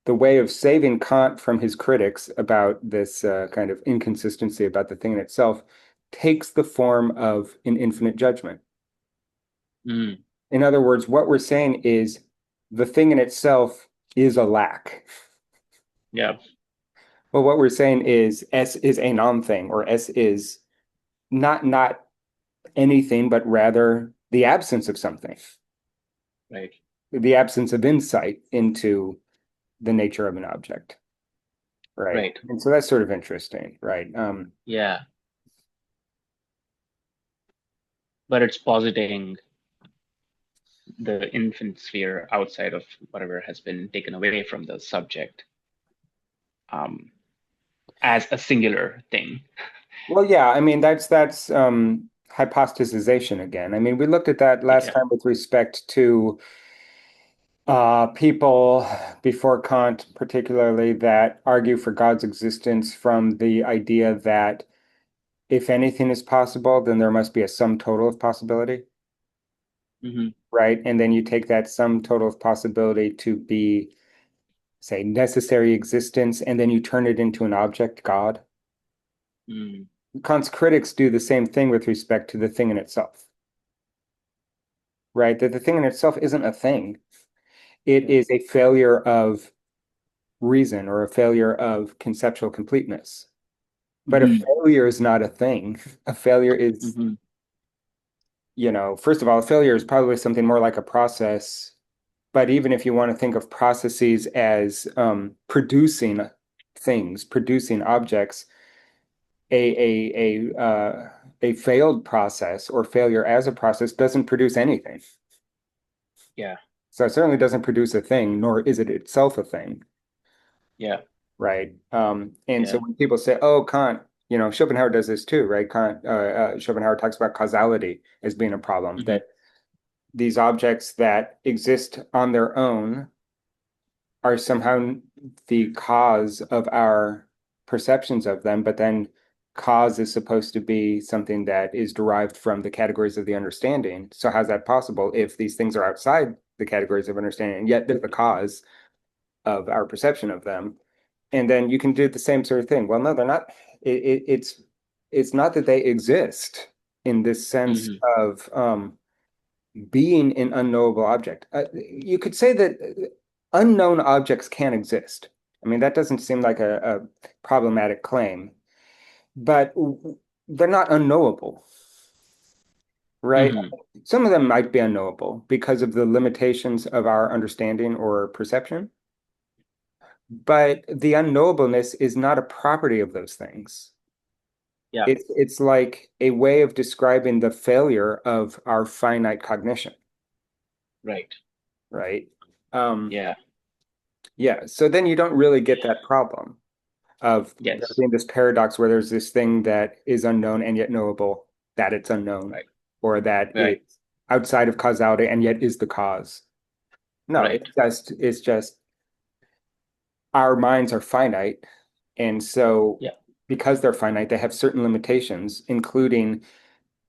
way of saving Kant from his critics about this kind of inconsistency about the thing in itself takes the form of an infinite judgment. Mm. In other words, what we're saying is the thing in itself is a lack. Yeah. Well, what we're saying is S is a non-thing, or S is not anything, but rather the absence of something, Right. the absence of insight into the nature of an object, right? Right. And so that's sort of interesting, right? Yeah. But it's positing the infinite sphere outside of whatever has been taken away from the subject, um, as a singular thing. Well, yeah, I mean that's hypostasization again. I mean, we looked at that last Yeah. time with respect to people before Kant, particularly, that argue for God's existence from the idea that if anything is possible, then there must be a sum total of possibility, Hmm. right? And then you take that sum total of possibility to be, say, necessary existence, and then you turn it into an object, God. Mm. Kant's critics do the same thing with respect to the thing in itself, right? That the thing in itself isn't a thing. It Yeah. is a failure of reason or a failure of conceptual completeness. But a Hmm. failure is not a thing. A failure is, Hmm. first of all, a failure is probably something more like a process. But even if you want to think of processes as producing things, producing objects, a failed process or failure as a process doesn't produce anything. Yeah. So it certainly doesn't produce a thing, nor is it itself a thing, Yeah. right? And so Yeah. when people say, "Oh, Kant," Schopenhauer does this too, right? Schopenhauer talks about causality as being a problem, Hmm. that these objects that exist on their own are somehow the cause of our perceptions of them, but then cause is supposed to be something that is derived from the categories of the understanding. So how's that possible if these things are outside the categories of understanding, and yet they're the cause of our perception of them? And then you can do the same sort of thing. Well, no, they're not. It's not that they exist in this sense Hmm. of being an unknowable object. You could say that unknown objects can exist. I mean, that doesn't seem like a problematic claim, but they're not unknowable, right? Hmm. Some of them might be unknowable because of the limitations of our understanding or perception, but the unknowableness is not a property of those things. Yeah. It's like a way of describing the failure of our finite cognition, Right. right? Um, Yeah. yeah, so then you don't really get that problem of there Yes. being this paradox where there's this thing that is unknown and yet knowable, that it's unknown, Right. or that Right. it's outside of causality and yet is the cause. No, Right. it's just our minds are finite, and so Yeah. because they're finite, they have certain limitations, including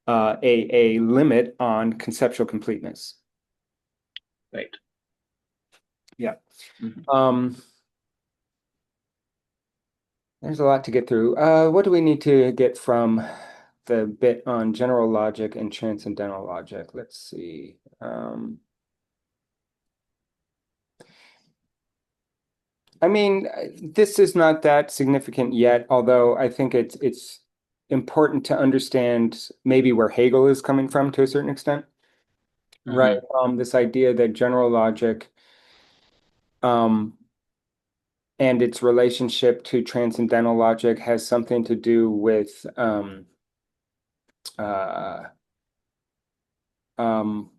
a limit on conceptual completeness. Right. Yeah. Hmm. Um, there's a lot to get through. What do we need to get from the bit on general logic and transcendental logic? Let's see. I mean, this is not that significant yet, although I think it's important to understand maybe where Hegel is coming from to a certain extent, right? Hmm. This idea that general logic um, and its relationship to transcendental logic has something to do with uh,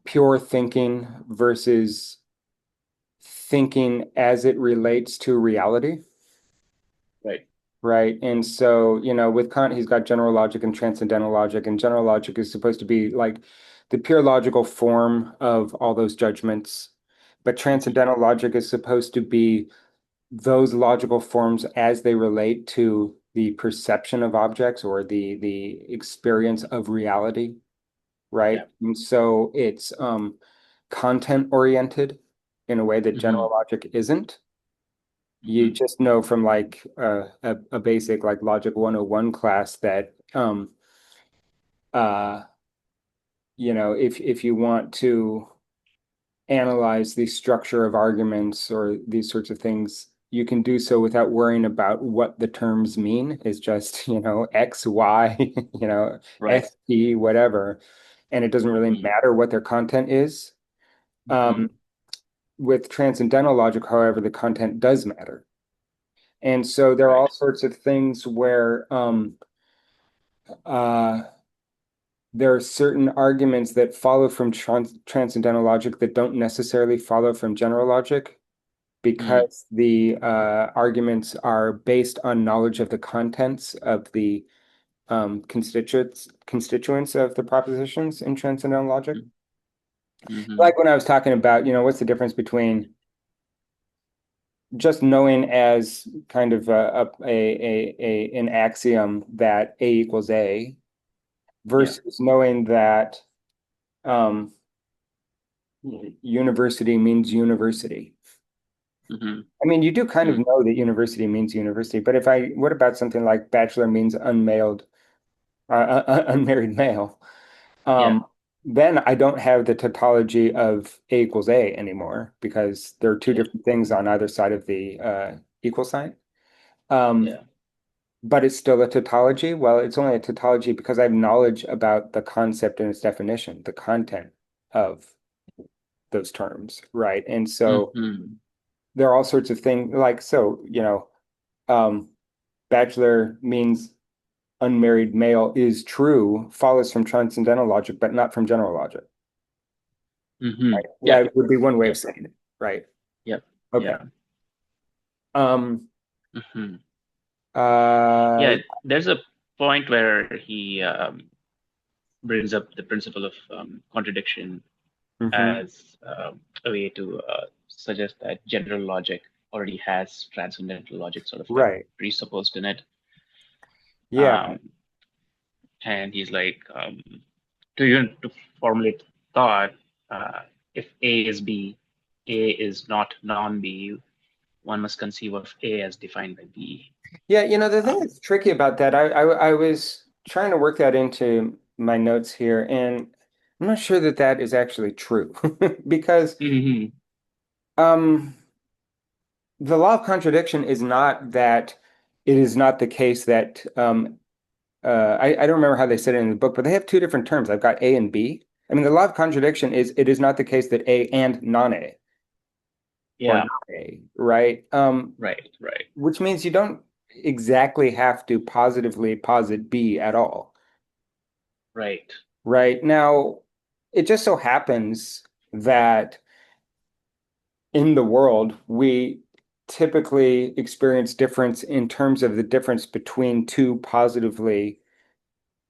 pure thinking versus thinking as it relates to reality. Right. Right. And so, with Kant, he's got general logic and transcendental logic, and general logic is supposed to be like the pure logical form of all those judgments. But Hmm. transcendental logic is supposed to be those logical forms as they relate to the perception of objects or the experience of reality, Yeah. right? And so it's content oriented in a way that general Hmm. logic isn't. You Hmm. just know from like a basic like Logic 101 class that uh if you want to analyze the structure of arguments or these sorts of things, you can do so without worrying about what the terms mean. It's just, X, Y, Right. S, T, whatever. And it doesn't really Hmm. matter what their content is. Hmm. Um, with transcendental logic, however, the content does matter. And so there are Right. all sorts of things where uh, there are certain arguments that follow from transcendental logic that don't necessarily follow from general logic Mm. because the arguments are based on knowledge of the contents of the constituents of the propositions in transcendental logic. Hmm. Like when I was talking about, what's the difference between just knowing as kind of an axiom that A equals A Yeah. versus knowing that um, university means university. Hmm. I mean, you do kind of Mm. know that university means university, but what about something like bachelor means unmarried male? Yeah. Um, then I don't have the tautology of A equals A anymore because there are two Yeah. different things on either side of the equal sign. Um, Yeah. but it's still a tautology. Well, it's only a tautology because I have knowledge about the concept and its definition, the content of those terms, right? And so Hmm. there are all sorts of things like so, um, bachelor means unmarried male is true, follows from transcendental logic, but not from general logic. Hmm. Yeah. That would be one way of Yep. saying it, right? Yep. Okay. Yeah. Um, Hmm. uh, Yeah. There's a point where he brings up the principle of contradiction mhm. as a way to suggest that general logic already has transcendental logic sort of like Right. presupposed in it. Yeah. Um, and he's like, to even to formulate thought, uh, if A is B, A is not non-B, one must conceive of A as defined by B. Yeah, the thing Um, that's tricky about that, I was trying to work that into my notes here, and I'm not sure that that is actually true because mhm. um, the law of contradiction is not that it is not the case that I don't remember how they said it in the book, but they have two different terms. I've got A and B. I mean, the law of contradiction is it is not the case that A and non-A or Yeah, not A, right? right, right. Which means you don't. exactly have to positively posit B at all. Right. Right. Now, it just so happens that in the world, we typically experience difference in terms of the difference between two positively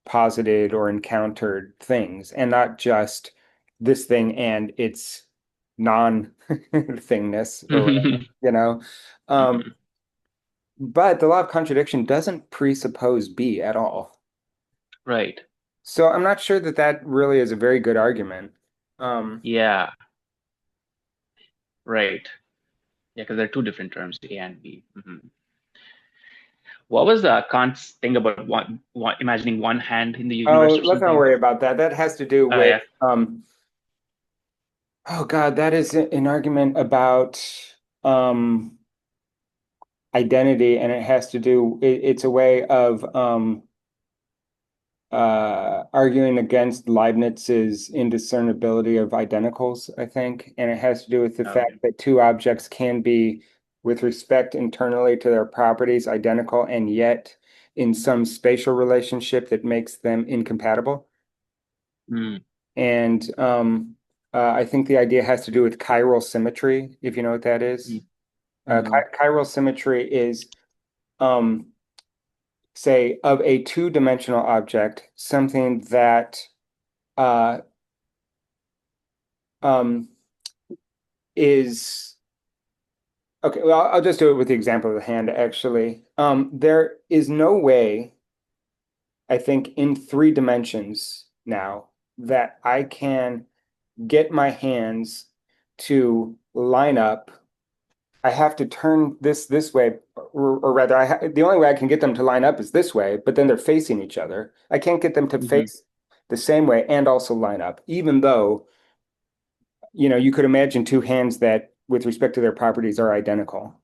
posited or encountered things, and not just this thing and its non-thingness or whatever, you know. Um, Mhm. but the law of contradiction doesn't presuppose B at all. Right. So I'm not sure that that really is a very good argument. Um, Yeah. Right. Yeah, because there are two different terms, A and B. What was the Kant's thing about imagining one hand in the universe oh, or let's not something? worry about that. That has to do Oh with, yeah. oh God, that is an argument about um, identity, and it has to do, it's a way of arguing against Leibniz's indiscernibility of identicals, I think. And it has to do with the fact Okay. that two objects can be, with respect internally to their properties, identical, and yet in some spatial relationship that makes them incompatible. Mm, And I think the idea has to do with chiral symmetry, if you know what that is. mm, mm, Chiral symmetry is, um, say, of a two-dimensional object, something that uh, um, is okay. Well, I'll just do it with the example of the hand, actually. There is no way, I think, in three dimensions now that I can get my hands to line up. I have to turn this way, or rather, the only way I can get them to line up is this way, but then they're facing each other. I can't get them to hmm face the same way and also line up, even though, you could imagine two hands that, with respect to their properties, are identical,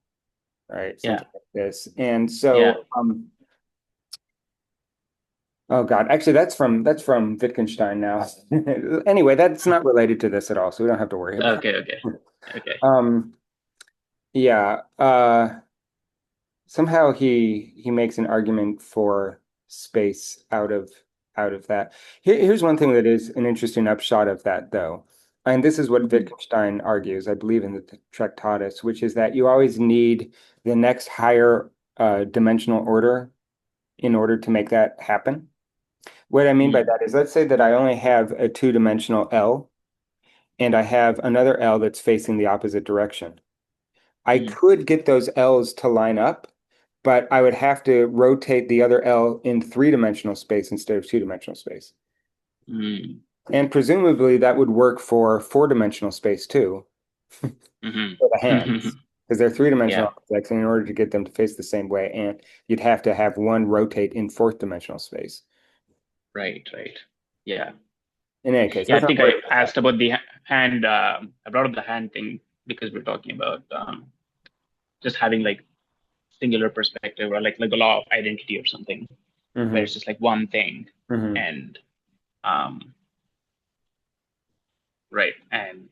right? Yeah. Something like this. And Yeah. so, oh God, actually, that's from Wittgenstein now. Anyway, that's not related to this at all, so we don't have to worry about Okay. Okay. it. Okay. Yeah. Somehow he makes an argument for space out of that. Here's one thing that is an interesting upshot of that, though. And this is what hmm Wittgenstein argues, I believe, in the Tractatus, which is that you always need the next higher dimensional order in order to make that happen. What I mean by mm, that is, let's say that I only have a two-dimensional L, and I have another L that's facing the opposite direction. I mm, could get those L's to line up, but I would have to rotate the other L in three-dimensional space instead of two-dimensional space. mm, And presumably that would work for four-dimensional space too, for the hmm hands, because they're three-dimensional Yeah. objects, and in order to get them to face the same way, and you'd have to have one rotate in fourth-dimensional space. Right. Right. Yeah. In any case, Yeah. I let's not think worry I about that. asked about the hand. I brought up the hand thing because we're talking about just having like singular perspective or like a law of identity or something where Hmm. it's just like one thing Hmm. and um right and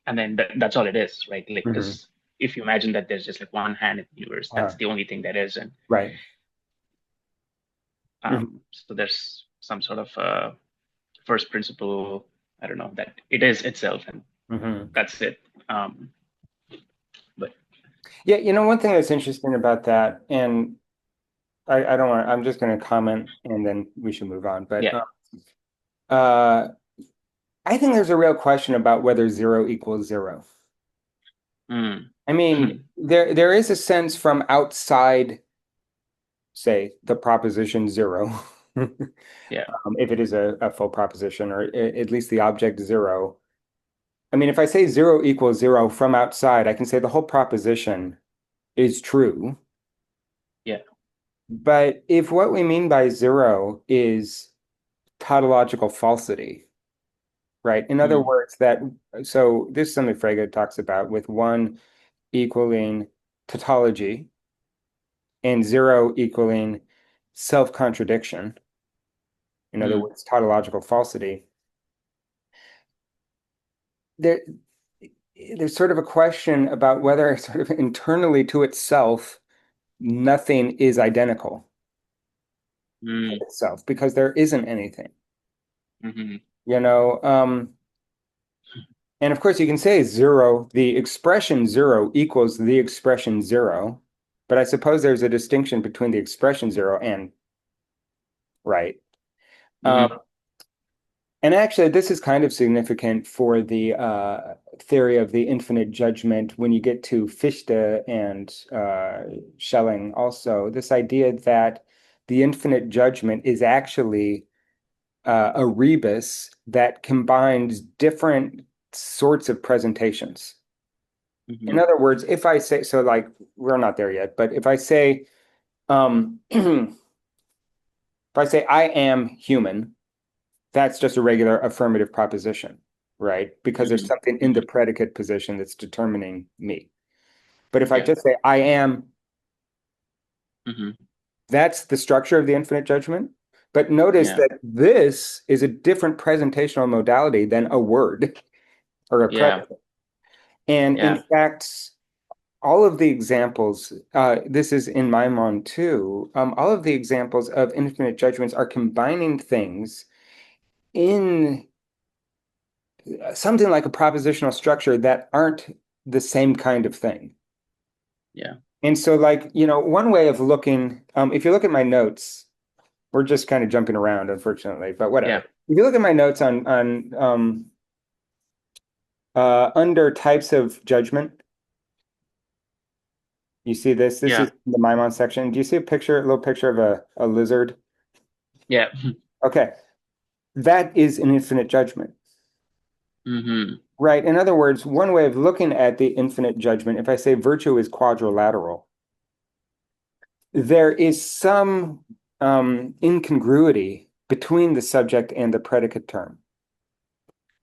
then that's all it is, right? Like Hmm. because if you imagine that there's just like one hand in the universe, that's Uh, the only thing that is, and right. Hmm. so there's some sort of first principle, I don't know, that it is itself and Hmm. that's it. But Yeah, one thing that's interesting about that, and I don't want, I'm just going to comment and then we should move on. But yeah. uh, I think there's a real question about whether zero equals zero. Mm. I mean, there is a sense from outside, say, the proposition zero, Yeah. if it is a full proposition, or at least the object zero. I mean, if I say zero equals zero from outside, I can say the whole proposition is true. Yeah. But if what we mean by zero is tautological falsity, right? In other Mm. words, so this is something Frege talks about, with one equaling tautology and zero equaling self-contradiction. In other Mm. words, tautological falsity. There, there's sort of a question about whether sort of internally to itself nothing is identical in Mm. itself because there isn't anything, Mm-hmm. you know. And of course, you can say zero, the expression zero equals the expression zero, but I suppose there's a distinction between the expression zero and right. Um, Mm-hmm. and actually, this is kind of significant for the theory of the infinite judgment when you get to Fichte and Schelling also, this idea that the infinite judgment is actually a rebus that combines different sorts of presentations. In Mm-hmm. other words, if I say, so like, we're not there yet, but if I say I am human, that's just a regular affirmative proposition, right? Because there's Mm-hmm. something in the predicate position that's determining me. But if I Yeah. just say I am, Mm-hmm. that's the structure of the infinite judgment. But notice Yeah. that this is a different presentational modality than a word or a Yeah. predicate. And in Yeah. fact, all of the examples, this is in Maimon too, all of the examples of infinite judgments are combining things in something like a propositional structure that aren't the same kind of thing. Yeah. And so, like, one way of looking, if you look at my notes, we're just kind of jumping around, unfortunately, but Yeah. whatever. If you look at my notes on under types of judgment, you see this. This Yeah. is the Maimon section. Do you see a little picture of a lizard? Yeah. Okay, that is an infinite judgment. Mm-hmm. Right. In other words, one way of looking at the infinite judgment, if I say virtue is quadrilateral, there is some incongruity between the subject and the predicate term,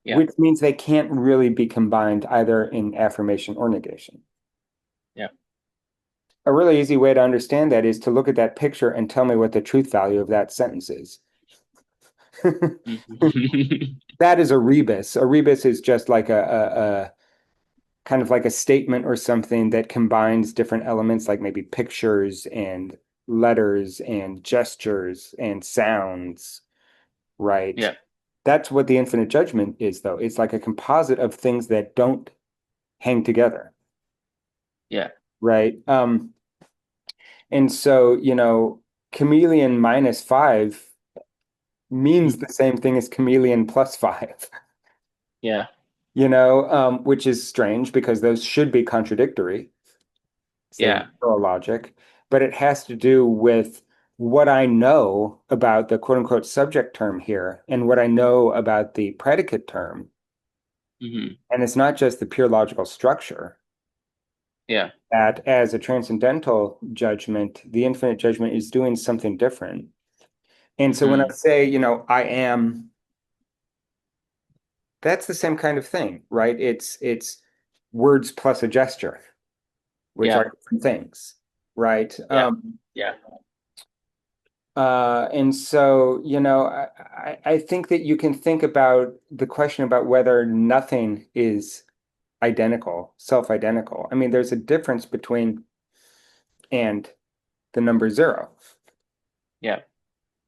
Yeah. which means they can't really be combined either in affirmation or negation. Yeah. A really easy way to understand that is to look at that picture and tell me what the truth value of that sentence is. Mm-hmm. That is a rebus. A rebus is just like a kind of like a statement or something that combines different elements, like maybe pictures and letters and gestures and sounds, right? Yeah. That's what the infinite judgment is, though. It's like a composite of things that don't hang together, Yeah. right? And so, chameleon minus five means the same thing as chameleon plus five, Yeah. which is strange because those should be contradictory. Say Yeah. literal logic, but it has to do with what I know about the quote unquote subject term here and what I know about the predicate term. Mm-hmm. And it's not just the pure logical structure, Yeah. that as a transcendental judgment, the infinite judgment is doing something different. And so when I Mm. say, I am, that's the same kind of thing, right? It's words plus a gesture, which Yeah. are different things, right? Yeah. Yeah. And so, I think that you can think about the question about whether nothing is identical, self-identical. I mean, there's a difference between and the number zero, Yeah.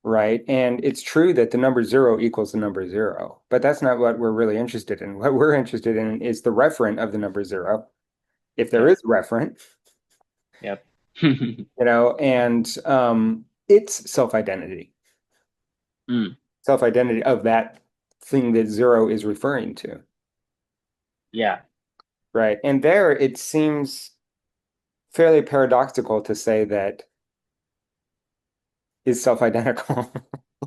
right? And it's true that the number zero equals the number zero, but that's not what we're really interested in. What we're interested in is the referent of the number zero, if there Yeah. is referent, Yeah. and its self-identity. Mm. Self-identity of that thing that zero is referring to, Yeah. right? And there it seems fairly paradoxical to say that is self-identical.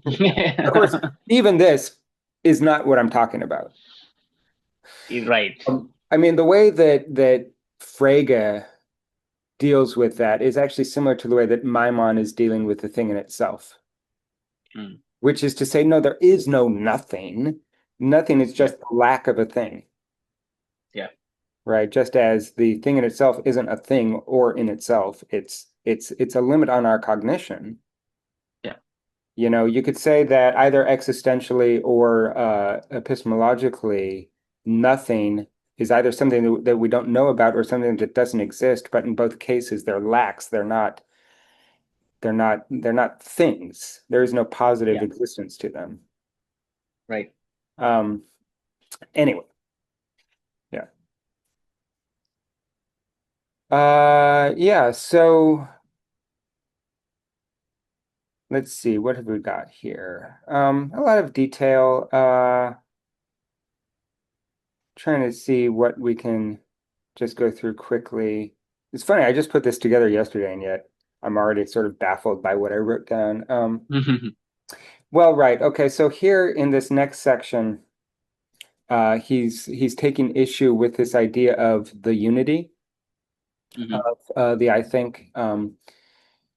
Of course, even this is not what I'm talking about. Right. I mean, the way that Frege deals with that is actually similar to the way that Maimon is dealing with the thing in itself, Mm. which is to say, no, there is no nothing. Nothing is Yeah. just the lack of a thing. Yeah. Right? Just as the thing in itself isn't a thing or in itself, it's a limit on our cognition. Yeah. You could say that either existentially or epistemologically, nothing is either something that we don't know about or something that doesn't exist, but in both cases, they're lacks. They're not they're not things. There is no positive Yeah. existence to them. Right. Um, anyway, yeah. Yeah, so let's see, what have we got here? A lot of detail. Trying to see what we can just go through quickly. It's funny, I just put this together yesterday, and yet I'm already sort of baffled by what I wrote down. Well, right. Okay, so here in this next section, he's taking issue with this idea of the unity Hmm. of the I think.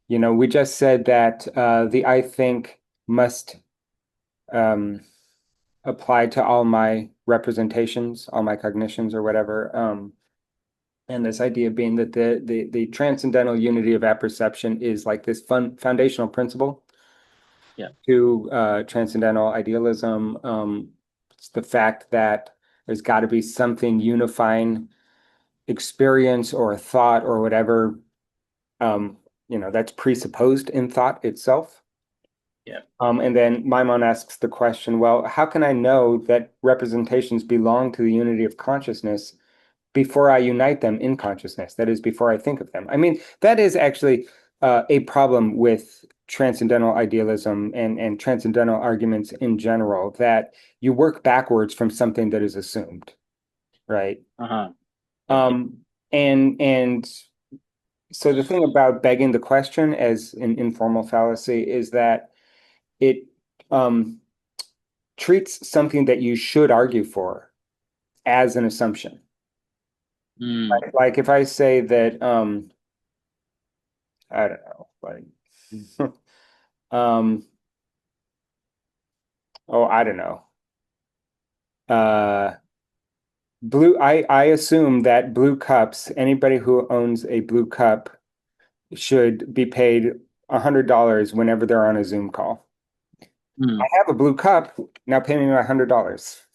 We just said that the I think must um, apply to all my representations, all my cognitions, or whatever. And this idea being that the transcendental unity of apperception is like this foundational principle Yeah. to transcendental idealism. It's the fact that there's got to be something unifying experience or thought or whatever, that's presupposed in thought itself. Yeah. And then Maimon asks the question, well, how can I know that representations belong to the unity of consciousness before I unite them in consciousness? That is, before I think of them. I mean, that is actually a problem with transcendental idealism and transcendental arguments in general, that you work backwards from something that is assumed, right? Uh-huh. Yep. Um, and so the thing about begging the question as an informal fallacy is that it um, treats something that you should argue for as an assumption. Mm. Like if I say that, I don't know, like, um, oh, I don't know. Uh, I assume that blue cups, anybody who owns a blue cup should be paid $100 whenever they're on a Zoom call. I Mm. have a blue cup, now pay me my $100.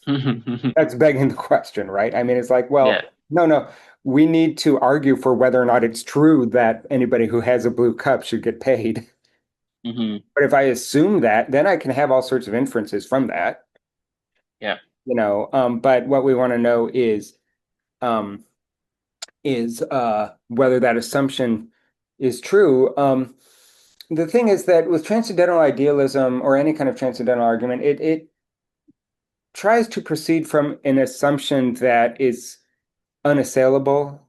That's begging the question, right? I mean, it's like, well, Yeah. no, no, we need to argue for whether or not it's true that anybody who has a blue cup should get paid. Hmm. But if I assume that, then I can have all sorts of inferences from that, Yeah. But what we want to know um, is whether that assumption is true. The thing is that with transcendental idealism or any kind of transcendental argument, it tries to proceed from an assumption that is unassailable,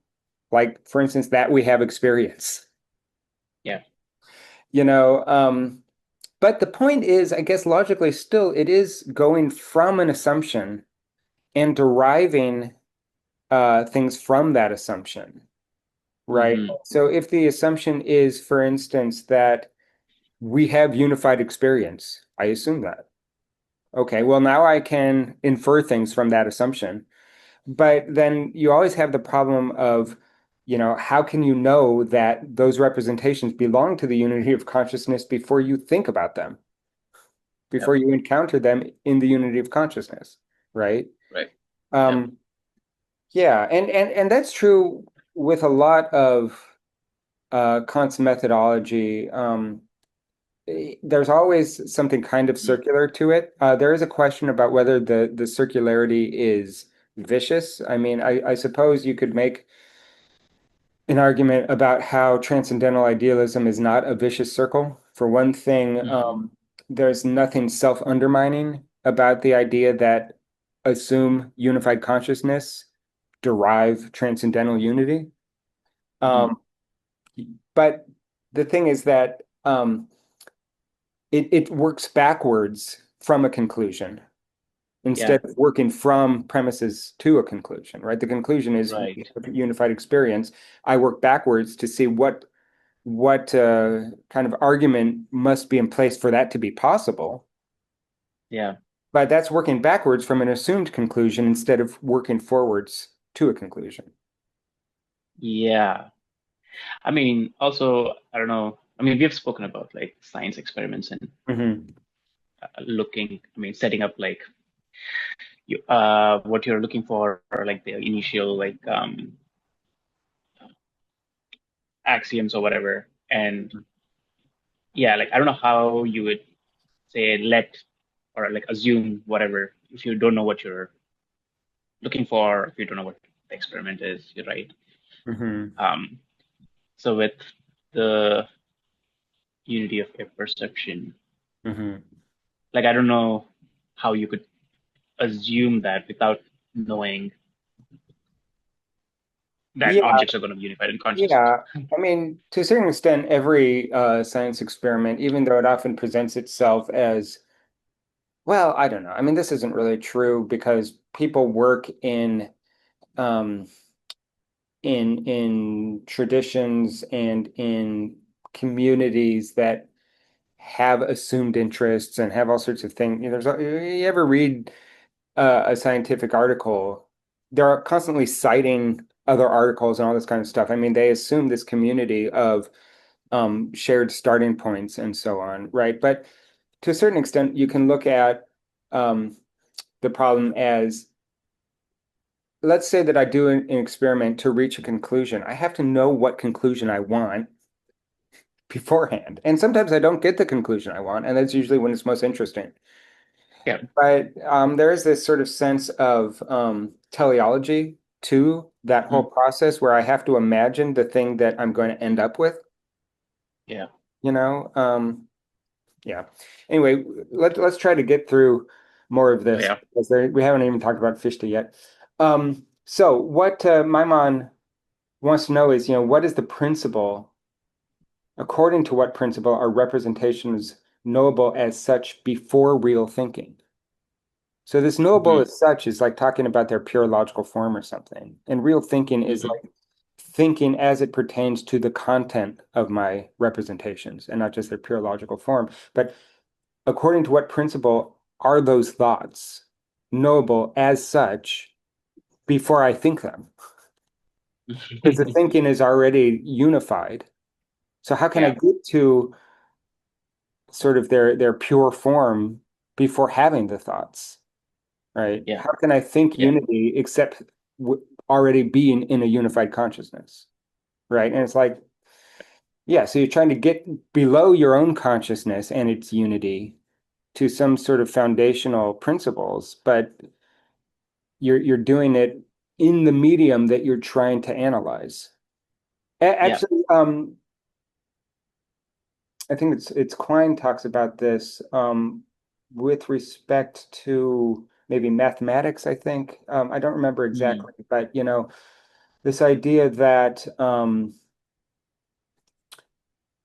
like, for instance, that we have experience. Yeah. You know, but the point is, I guess logically still, it is going from an assumption and deriving things from that assumption, right? Hmm. So if the assumption is, for instance, that we have unified experience, I assume that. Okay, well, now I can infer things from that assumption. But then you always have the problem of, how can you know that those representations belong to the unity of consciousness before you think about them, Yep. before you encounter them in the unity of consciousness, right? Right. Yep. Um, yeah, and that's true with a lot of Kant's methodology. There's always something kind of Mm. circular to it. There is a question about whether the circularity is vicious. I mean, I suppose you could make an argument about how transcendental idealism is not a vicious circle. For one thing, Hmm. there's nothing self-undermining about the idea that assume unified consciousness, derive transcendental unity. Hmm. Um, but the thing is that it works backwards from a conclusion Yeah. instead of working from premises to a conclusion, right? The conclusion is Right. unified experience. I work backwards to see what kind of argument must be in place for that to be possible. Yeah. But that's working backwards from an assumed conclusion instead of working forwards to a conclusion. Yeah. I mean, also, I don't know. I mean, we have spoken about like science experiments and Hmm. looking, I mean, setting up like you, what you're looking for, or like the initial like axioms or whatever. And yeah, like I don't know how you would say let or like assume whatever if you don't know what you're looking for, if you don't know what the experiment is, you're right. Hmm. Um, so with the unity of perception, Hmm. like I don't know how you could assume that without knowing that Yeah, objects are going to be unified in consciousness. yeah. I mean, to a certain extent, every science experiment, even though it often presents itself as, well, I don't know. I mean, this isn't really true because people work um, in traditions and in communities that have assumed interests and have all sorts of things. You ever read a scientific article, they're constantly citing other articles and all this kind of stuff. I mean, they assume this community of shared starting points and so on, right? But to a certain extent, you can look at um, the problem as, let's say that I do an experiment to reach a conclusion. I have to know what conclusion I want beforehand. And sometimes I don't get the conclusion I want, and that's usually when it's most interesting. Yeah. But there is this sort of sense of teleology to that whole Mm. process where I have to imagine the thing that I'm going to end up with, Yeah. you know? Yeah. Anyway, let's try to get through more of Oh, this yeah. because we haven't even talked about Fichte yet. So what Maimon wants to know is, what is the principle, according to what principle are representations knowable as such before real thinking? So this knowable Hmm. as such is like talking about their pure logical form or something. And real thinking is Hmm. like thinking as it pertains to the content of my representations and not just their pure logical form. But according to what principle are those thoughts knowable as such before I think them? Because the thinking is already unified. So how can I Yeah. get to sort of their pure form before having the thoughts? Right? Yeah. How can I think Yeah. unity except already being in a unified consciousness? Right? And it's like, yeah, so you're trying to get below your own consciousness and its unity to some sort of foundational principles, but you're doing it in the medium that you're trying to analyze. Yeah. Actually, I think it's Klein talks about this with respect to maybe mathematics, I think. I don't remember Mm. exactly, but this idea that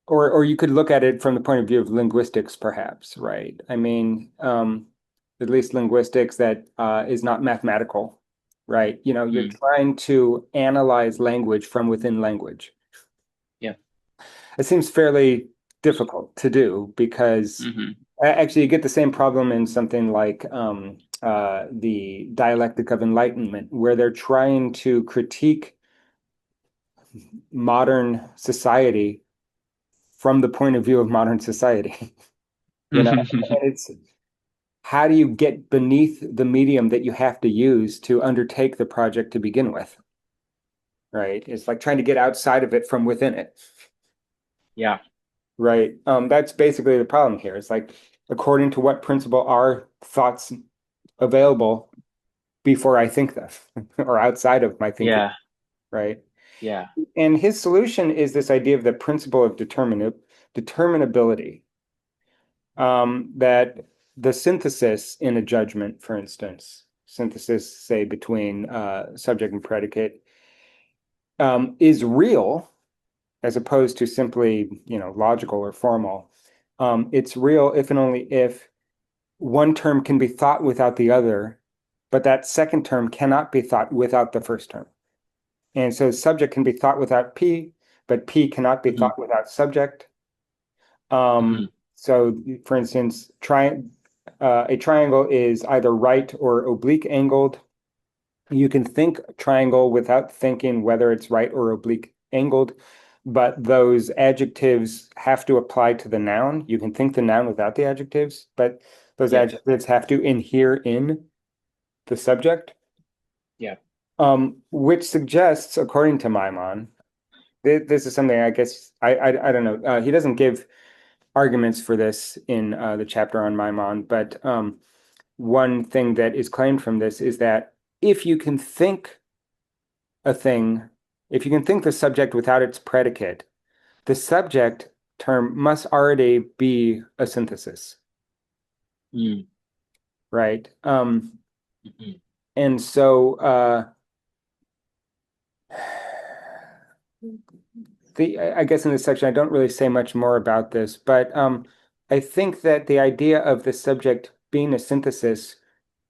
or you could look at it from the point of view of linguistics, perhaps, right? I mean, at least linguistics that is not mathematical, right? You're Mm. trying to analyze language from within language. Yeah. It seems fairly difficult to do because Hmm. actually you get the same problem in something like the dialectic of enlightenment, where they're trying to critique modern society from the point of view of modern society. And it's how do you get beneath the medium that you have to use to undertake the project to begin with, right? It's like trying to get outside of it from within it, Yeah. right? That's basically the problem here. It's like, according to what principle are thoughts available before I think them or outside of my thinking, Yeah. right? Yeah. And his solution is this idea of the principle of determinability, that the synthesis in a judgment, for instance, synthesis, say, between subject and predicate, is real as opposed to simply, logical or formal. It's real if and only if one term can be thought without the other, but that second term cannot be thought without the first term. And so subject can be thought without P, but P cannot be Hmm. thought without subject. Um, Hmm. so, for instance, a triangle is either right or oblique angled. You can think triangle without thinking whether it's right or oblique angled, but those adjectives have to apply to the noun. You can think the noun without the adjectives, but those Yeah. adjectives have to inhere in the subject, Yeah. which suggests, according to Maimon, this is something I guess I don't know. He doesn't give arguments for this in the chapter on Maimon, but one thing that is claimed from this is that if you can think a thing, if you can think the subject without its predicate, the subject term must already be a synthesis, Mm. right? Mhm. And so I guess in this section I don't really say much more about this, but I think that the idea of the subject being a synthesis,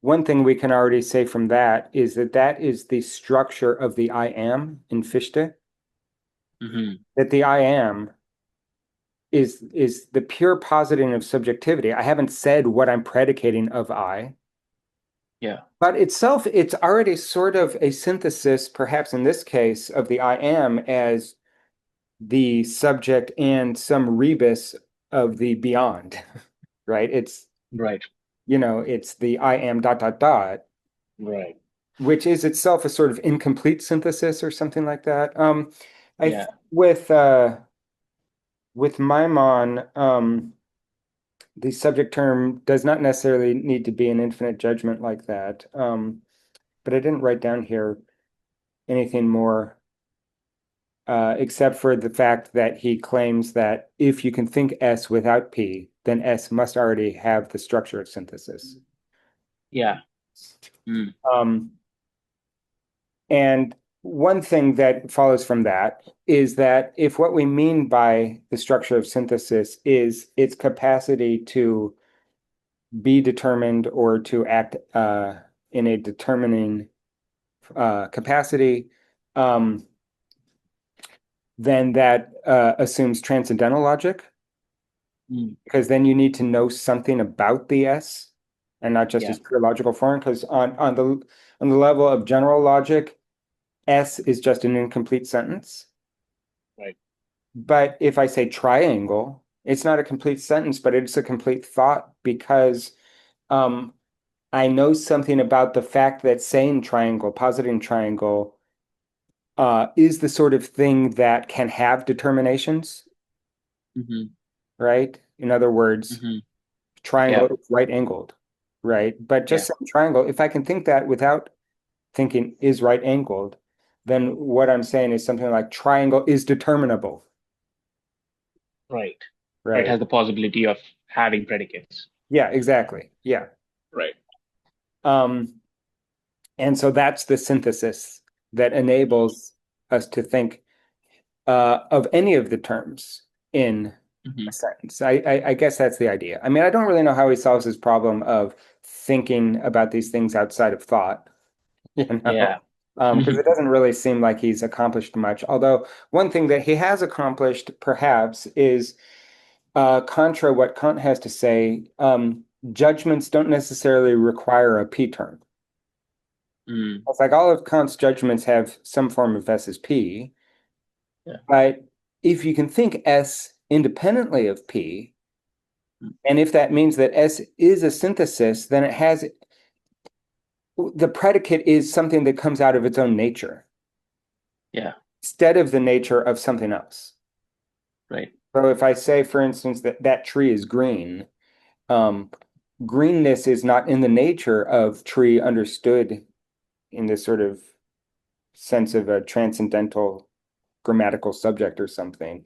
one thing we can already say from that is that that is the structure of the I am in Fichte, Mhm. that the I am is the pure positing of subjectivity. I haven't said what I'm predicating of I, Yeah. but itself, it's already sort of a synthesis, perhaps in this case, of the I am as the subject and some rebus of the beyond, right? It's, Right. it's the I am dot dot dot, Right. which is itself a sort of incomplete synthesis or something like that. I th Yeah. with Maimon, the subject term does not necessarily need to be an infinite judgment like that. But I didn't write down here anything more, except for the fact that he claims that if you can think S without P, then S must already have the structure of synthesis. Yeah. Mm. Um, and one thing that follows from that is that if what we mean by the structure of synthesis is its capacity to be determined or to act in a determining capacity, um, then that assumes transcendental logic, Mm. because then you need to know something about the S and not just Yeah. its pure logical form. Because on the level of general logic, S is just an incomplete sentence. Right. But if I say triangle, it's not a complete sentence, but it's a complete thought because um, I know something about the fact that saying triangle, positing triangle, is the sort of thing that can have determinations, Mhm. right? In other words, Mhm. triangle Yeah. is right angled, right? But Yeah. just saying triangle, if I can think that without thinking is right angled, then what I'm saying is something like triangle is determinable, Right. It right? has the possibility of having predicates. Yeah, exactly. Yeah. Right. Um, and so that's the synthesis that enables us to think of any of the terms in a Mhm. sentence. I guess that's the idea. I mean, I don't really know how he solves his problem of thinking about these things outside of thought, you know, Yeah. because it doesn't really seem like he's accomplished much. Although one thing that he has accomplished, perhaps, is contra what Kant has to say, judgments don't necessarily require a p term. Mm. It's like all of Kant's judgments have some form of S as P, Yeah. but if you can think S independently of P, Mm. and if that means that S is a synthesis, then it has the predicate is something that comes out of its own nature Yeah. instead of the nature of something else. Right. So if I say, for instance, that that tree is green, um, greenness is not in the nature of tree understood in this sort of sense of a transcendental grammatical subject or something.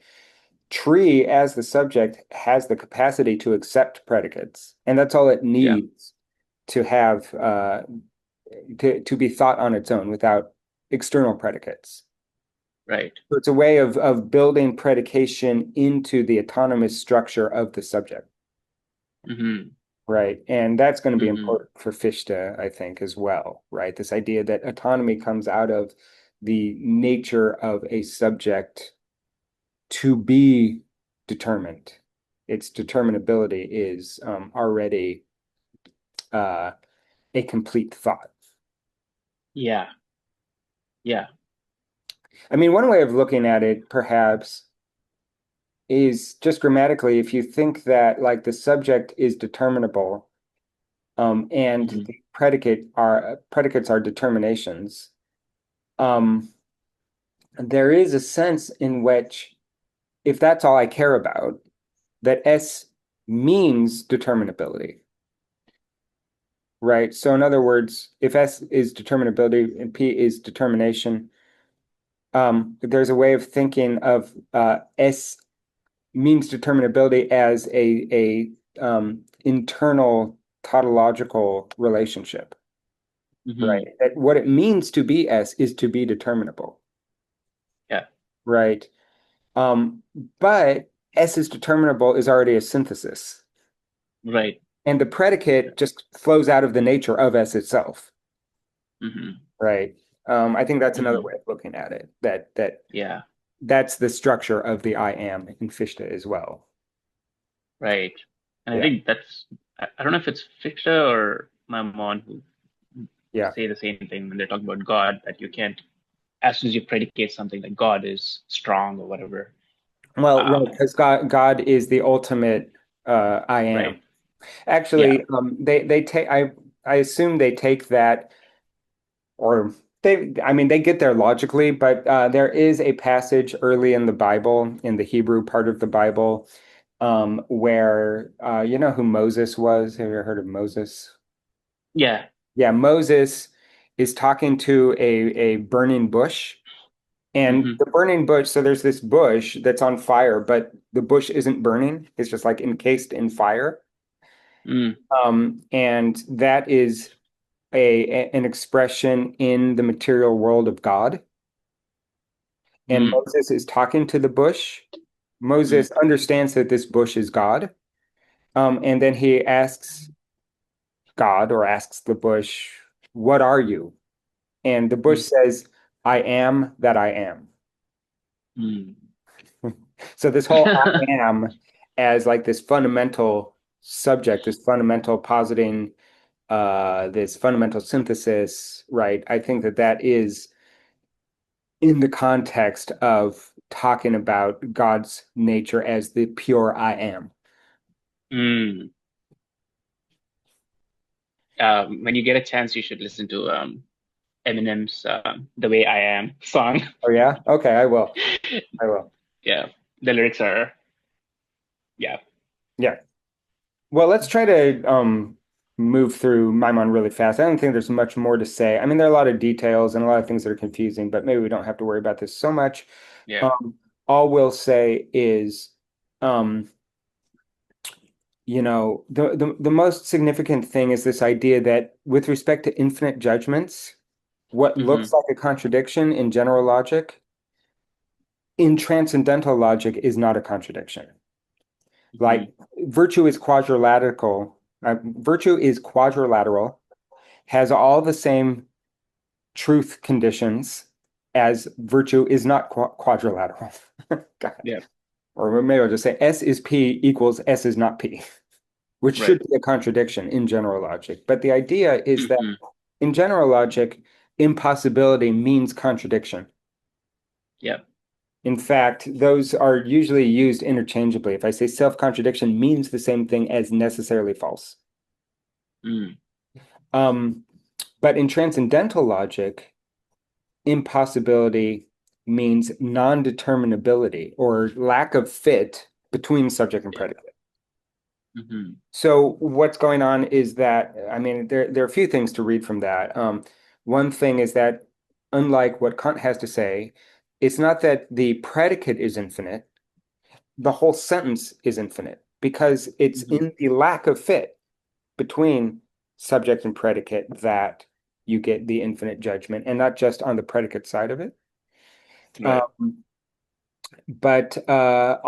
Tree, as the subject, has the capacity to accept predicates, and that's all it Yeah. needs to have to be thought on its own without external predicates. Right. So it's a way of building predication into the autonomous structure of the subject, Mhm. right? And that's going to be Mhm. important for Fichte, I think, as well, right? This idea that autonomy comes out of the nature of a subject to be determined. Its determinability is already uh, a complete thought. Yeah. Yeah. I mean, one way of looking at it, perhaps, is just grammatically, if you think that like the subject is determinable, and Mhm. the predicates are determinations, um, there is a sense in which if that's all I care about, that S means determinability, right? So in other words, if S is determinability and P is determination, there's a way of thinking of S means determinability as a internal tautological relationship, right? Hmm. That what it means to be S is to be determinable, Yeah. right? Um, but S is determinable is already a synthesis, Right. and the predicate just flows out of the nature of S itself, Hmm. right? I think that's another Hmm. way of looking at it. Yeah. That's the structure of the I am in Fichte as well. Right. And I Yeah, think I don't know if it's Fichte or Maimon who yeah. say the same thing when they're talking about God, that you can't, as soon as you predicate something like God is strong or whatever. Well, right, Um, because God is the ultimate I am. right. Yeah. Actually, they take I assume they take that, or I mean they get there logically, but there is a passage early in the Bible, in the Hebrew part of the Bible, where you know who Moses was? Have you ever heard of Moses? Yeah. Yeah, Moses is talking to a burning bush. And Hmm. the burning bush, so there's this bush that's on fire, but the bush isn't burning. It's just like encased in fire. Mm. And that is an expression in the material world of God. And Mm. Moses is talking to the bush. Mm. Moses understands that this bush is God. And then he asks God, or asks the bush, "What are you?" And the bush Mm. says, "I am that I am." Mm. So this whole I am as like this fundamental subject, this fundamental positing, this fundamental synthesis, right? I think that that is in the context of talking about God's nature as the pure I am. Mm. When you get a chance, you should listen to Eminem's "The Way I Am" song. Oh yeah? Okay, I will. I will. Yeah, the lyrics are, yeah. Yeah. Well, let's try to move through Maimon really fast. I don't think there's much more to say. I mean, there are a lot of details and a lot of things that are confusing, but maybe we don't have to worry about this so much. Yeah. Um, all we'll say is, um, the most significant thing is this idea that with respect to infinite judgments, what looks Hmm. like a contradiction in general logic, in transcendental logic is not a contradiction. Like Hmm. virtue is quadrilateral, has all the same truth conditions as virtue is not quadrilateral. God. Yeah. Or maybe I'll just say S is P equals S is not P, which Right. should be a contradiction in general logic. But the idea is that Hmm. in general logic, impossibility means contradiction. Yeah. In fact, those are usually used interchangeably. If I say self-contradiction means the same thing as necessarily false. Mm. Um, but in transcendental logic, impossibility means non-determinability or lack of fit between subject and Yeah. predicate. Hmm. So what's going on is that, I mean, there are a few things to read from that. One thing is that, unlike what Kant has to say, it's not that the predicate is infinite, the whole sentence is infinite because it's Hmm. in the lack of fit between subject and predicate that you get the infinite judgment, and not just on the predicate side of it. Right. Um, but um,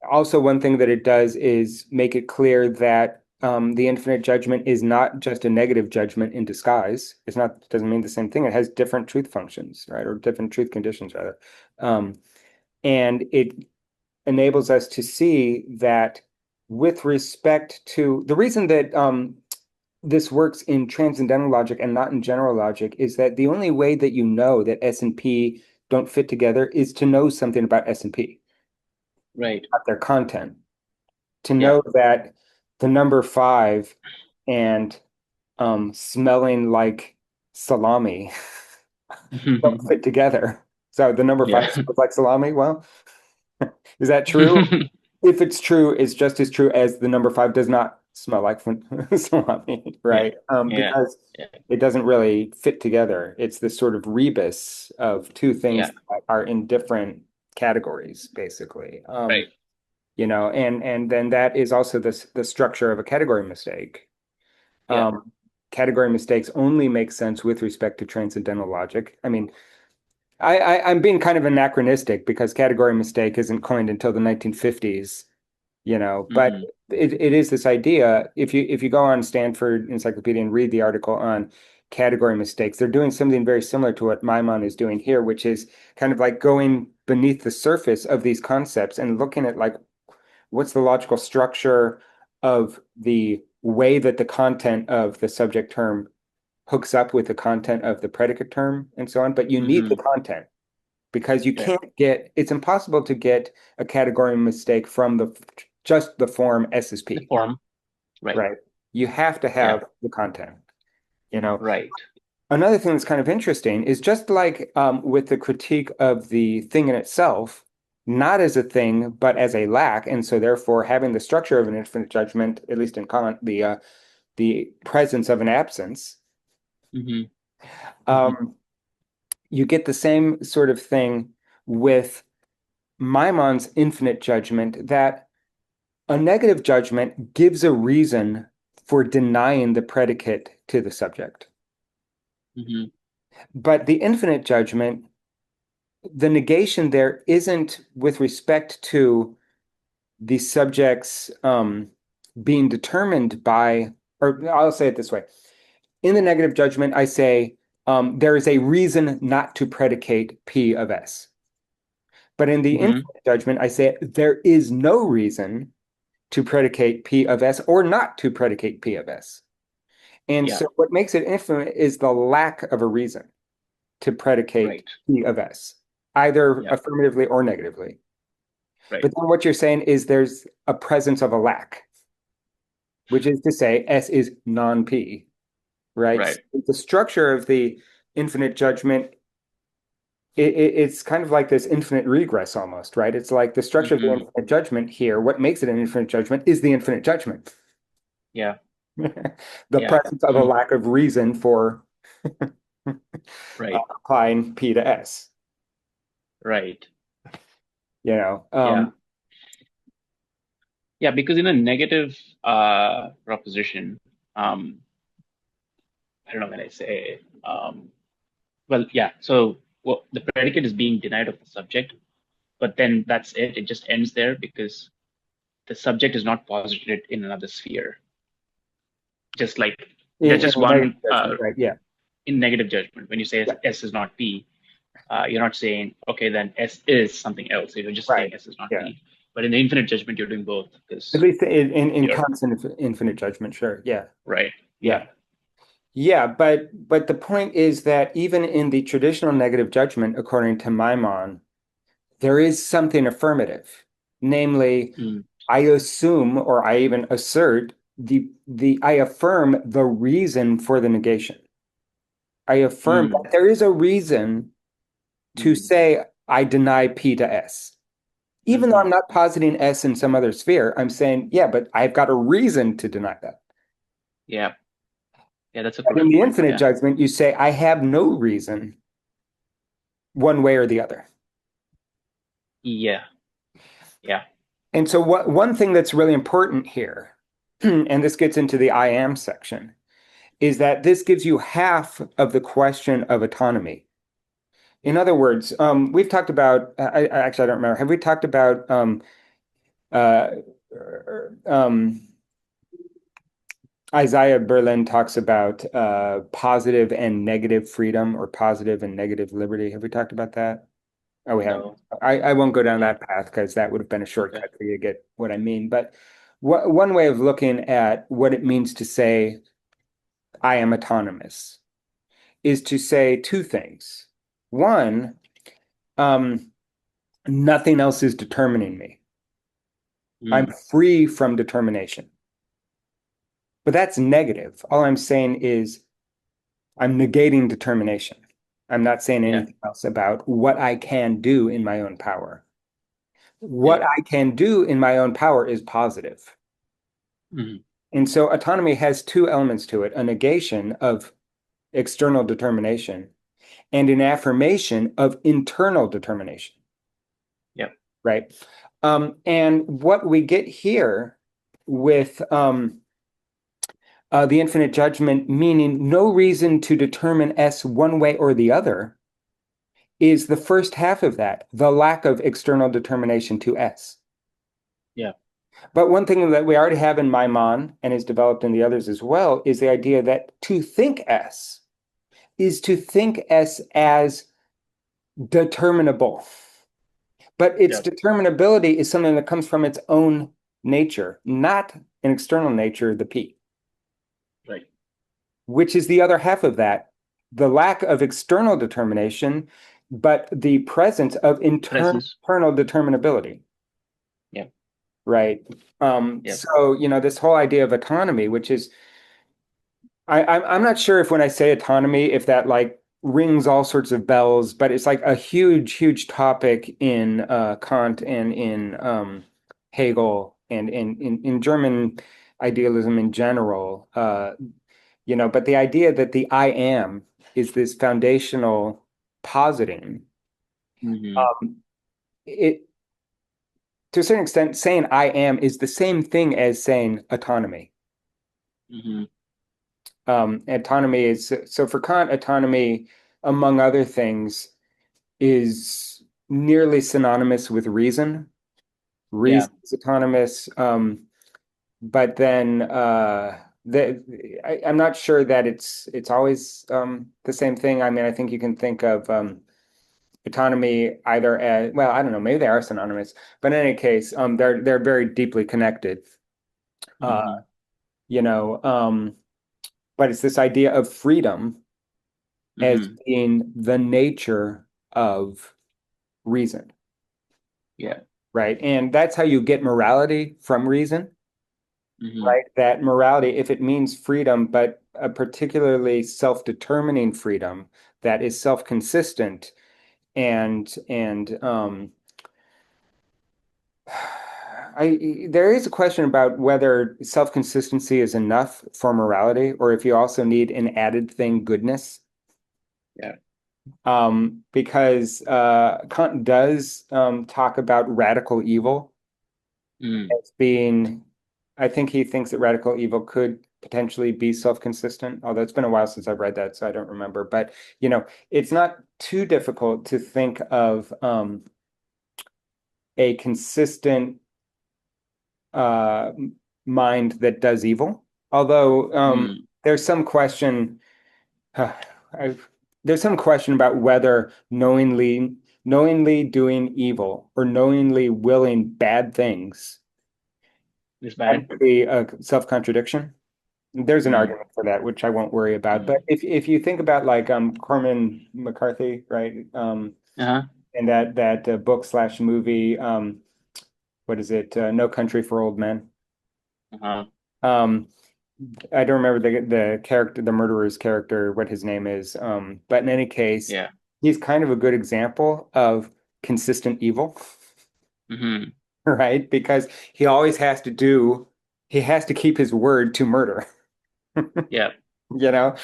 also one thing that it does is make it clear that the infinite judgment is not just a negative judgment in disguise. It's not, it doesn't mean the same thing. It has different truth functions, right? Or different truth conditions, rather. Um, and it enables us to see that with respect to the reason that this works in transcendental logic and not in general logic is that the only way that you know that S and P don't fit together is to know something about S and P, Right. about their content. To Yeah. know that the number five and smelling like salami don't fit together. So the number Yeah. five smells like salami. Well, is that true? If it's true, it's just as true as the number five does not smell like salami, Yeah. right? Yeah. Because Yeah. it doesn't really fit together. It's this sort of rebus of two things Yeah. that are in different categories, basically. Right. And then that is also the structure of a category mistake. Yeah. Um, Category mistakes only make sense with respect to transcendental logic. I mean, I'm being kind of anachronistic because category mistake isn't coined until the 1950s, but Hmm. it is this idea. If you go on Stanford Encyclopedia and read the article on category mistakes, they're doing something very similar to what Maimon is doing here, which is kind of like going beneath the surface of these concepts and looking at like what's the logical structure of the way that the content of the subject term hooks up with the content of the predicate term and so on. But you need the Hmm. content because you Yeah. can't get, it's impossible to get a category mistake from just the form S is The P, form. Right. right? You have to Yeah. have the content. You know, Right. Another thing that's kind of interesting is just like with the critique of the thing in itself, not as a thing, but as a lack, and so therefore having the structure of an infinite judgment, at least in Kant, the presence of an absence. Hmm. Hmm. Um, you get the same sort of thing with Maimon's infinite judgment that a negative judgment gives a reason for denying the predicate to the subject. Hmm. But the infinite judgment, the negation there isn't with respect to the subject's being determined by, or I'll say it this way. In the negative judgment, I say there is a reason not to predicate P of S. But in the Hmm. infinite judgment, I say there is no reason to predicate P of S or not to predicate P of S. And Yeah. so what makes it infinite is the lack of a reason to predicate Right. P of S, either Yeah. affirmatively or negatively. Right. But then what you're saying is there's a presence of a lack, which is to say S is non-P, right? So Right. the structure of the infinite judgment, it's kind of like this infinite regress almost, right? It's like the structure of the Hmm. infinite judgment here, what makes it an infinite judgment is the infinite judgment. Yeah. The Yeah. presence of a lack of reason for Right. applying P to S, Right. you know. Yeah. Yeah. Because in a negative proposition, um, I don't know when I say, well, yeah. So well, the predicate is being denied of the subject, but then that's it. It just ends there because the subject is not posited in another sphere. Just like there's In just a negative one judgment, right? Yeah, in negative judgment. When you say yeah, S is not P, you're not saying, okay, then S is something else. You're just right. saying S is not Yeah. P. But in the infinite judgment, you're doing both At because least in you're Kant's infinite judgment, sure. Yeah, right. yeah. Yeah. Yeah, but the point is that even in the traditional negative judgment, according to Maimon, there is something affirmative. Namely, Mm. I assume or I even assert the I affirm the reason for the negation. I affirm Mm. that there is a reason to Mm. say I deny P to S. Even though Hmm. I'm not positing S in some other sphere, I'm saying, yeah, but I've got a reason to deny that. Yeah. Yeah. That's a But in good the point. infinite Yeah. judgment, you say, I have no reason one way or the other. Yeah. Yeah. And so one thing that's really important here, and this gets into the I am section, is that this gives you half of the question of autonomy. In other words, we've talked about, actually, I don't remember, have we talked about uh, um, Isaiah Berlin talks about positive and negative freedom or positive and negative liberty. Have we talked about that? Oh, we haven't. No. I won't go down Yeah. that path because that would have been a Okay. shortcut for you to get what I mean. But one way of looking at what it means to say I am autonomous is to say two things. One, um, nothing else is determining me. I'm Mm. free from determination. But that's negative. All I'm saying is I'm negating determination. I'm not saying Yeah. anything else about what I can do in my own power. What Yeah. I can do in my own power is positive. Hmm. And so autonomy has two elements to it, a negation of external determination and an affirmation of internal determination, Yeah. right? And what we get here with the infinite judgment, meaning no reason to determine S one way or the other, is the first half of that, the lack of external determination to S. Yeah. But one thing that we already have in Maimon and is developed in the others as well is the idea that to think S is to think S as determinable. But its Yeah. determinability is something that comes from its own nature, not an external nature, the P, Right. which is the other half of that, the lack of external determination, but the presence of Presence. internal determinability, Yeah. right? Yeah. So, this whole idea of autonomy, which is, I'm not sure if when I say autonomy, if that like rings all sorts of bells, but it's like a huge, huge topic in Kant and in Hegel and in German idealism in general. But the idea that the I am is this foundational positing, Hmm. um, it to a certain extent, saying I am is the same thing as saying autonomy. Hmm. Autonomy is so for Kant, autonomy, among other things, is nearly synonymous with reason. Yeah. Reason is autonomous, but then I'm not sure that it's always the same thing. I mean, I think you can think of autonomy either as well. I don't know. Maybe they are synonymous, but in any case, they're very deeply connected. Uh, Hmm. you know, um, but it's this idea of freedom as Hmm. being the nature of reason, Yeah. right? And that's how you get morality from reason, Hmm. right? That morality, if it means freedom, but a particularly self-determining freedom that is self-consistent and there is a question about whether self-consistency is enough for morality or if you also need an added thing, goodness. Yeah. Because Kant does talk about radical evil Mm. as being, I think he thinks that radical evil could potentially be self-consistent, although it's been a while since I've read that, so I don't remember. But, it's not too difficult to think of a consistent uh, mind that does evil, although Mm. there's some question. Uh, I've, there's some question about whether knowingly doing evil or knowingly willing bad things It's can bad. be a self-contradiction. There's an Mm. argument for that, which I won't worry about. But Mm. if you think about like Corman McCarthy, right? Uh-huh. And that book slash movie, what is it? No Country for Old Men. Uh-huh. Um, I don't remember the character, the murderer's character, what his name is. But in any case, Yeah. he's kind of a good example of consistent evil, Hmm. right? Because he has to keep his word to murder, Yeah. you know,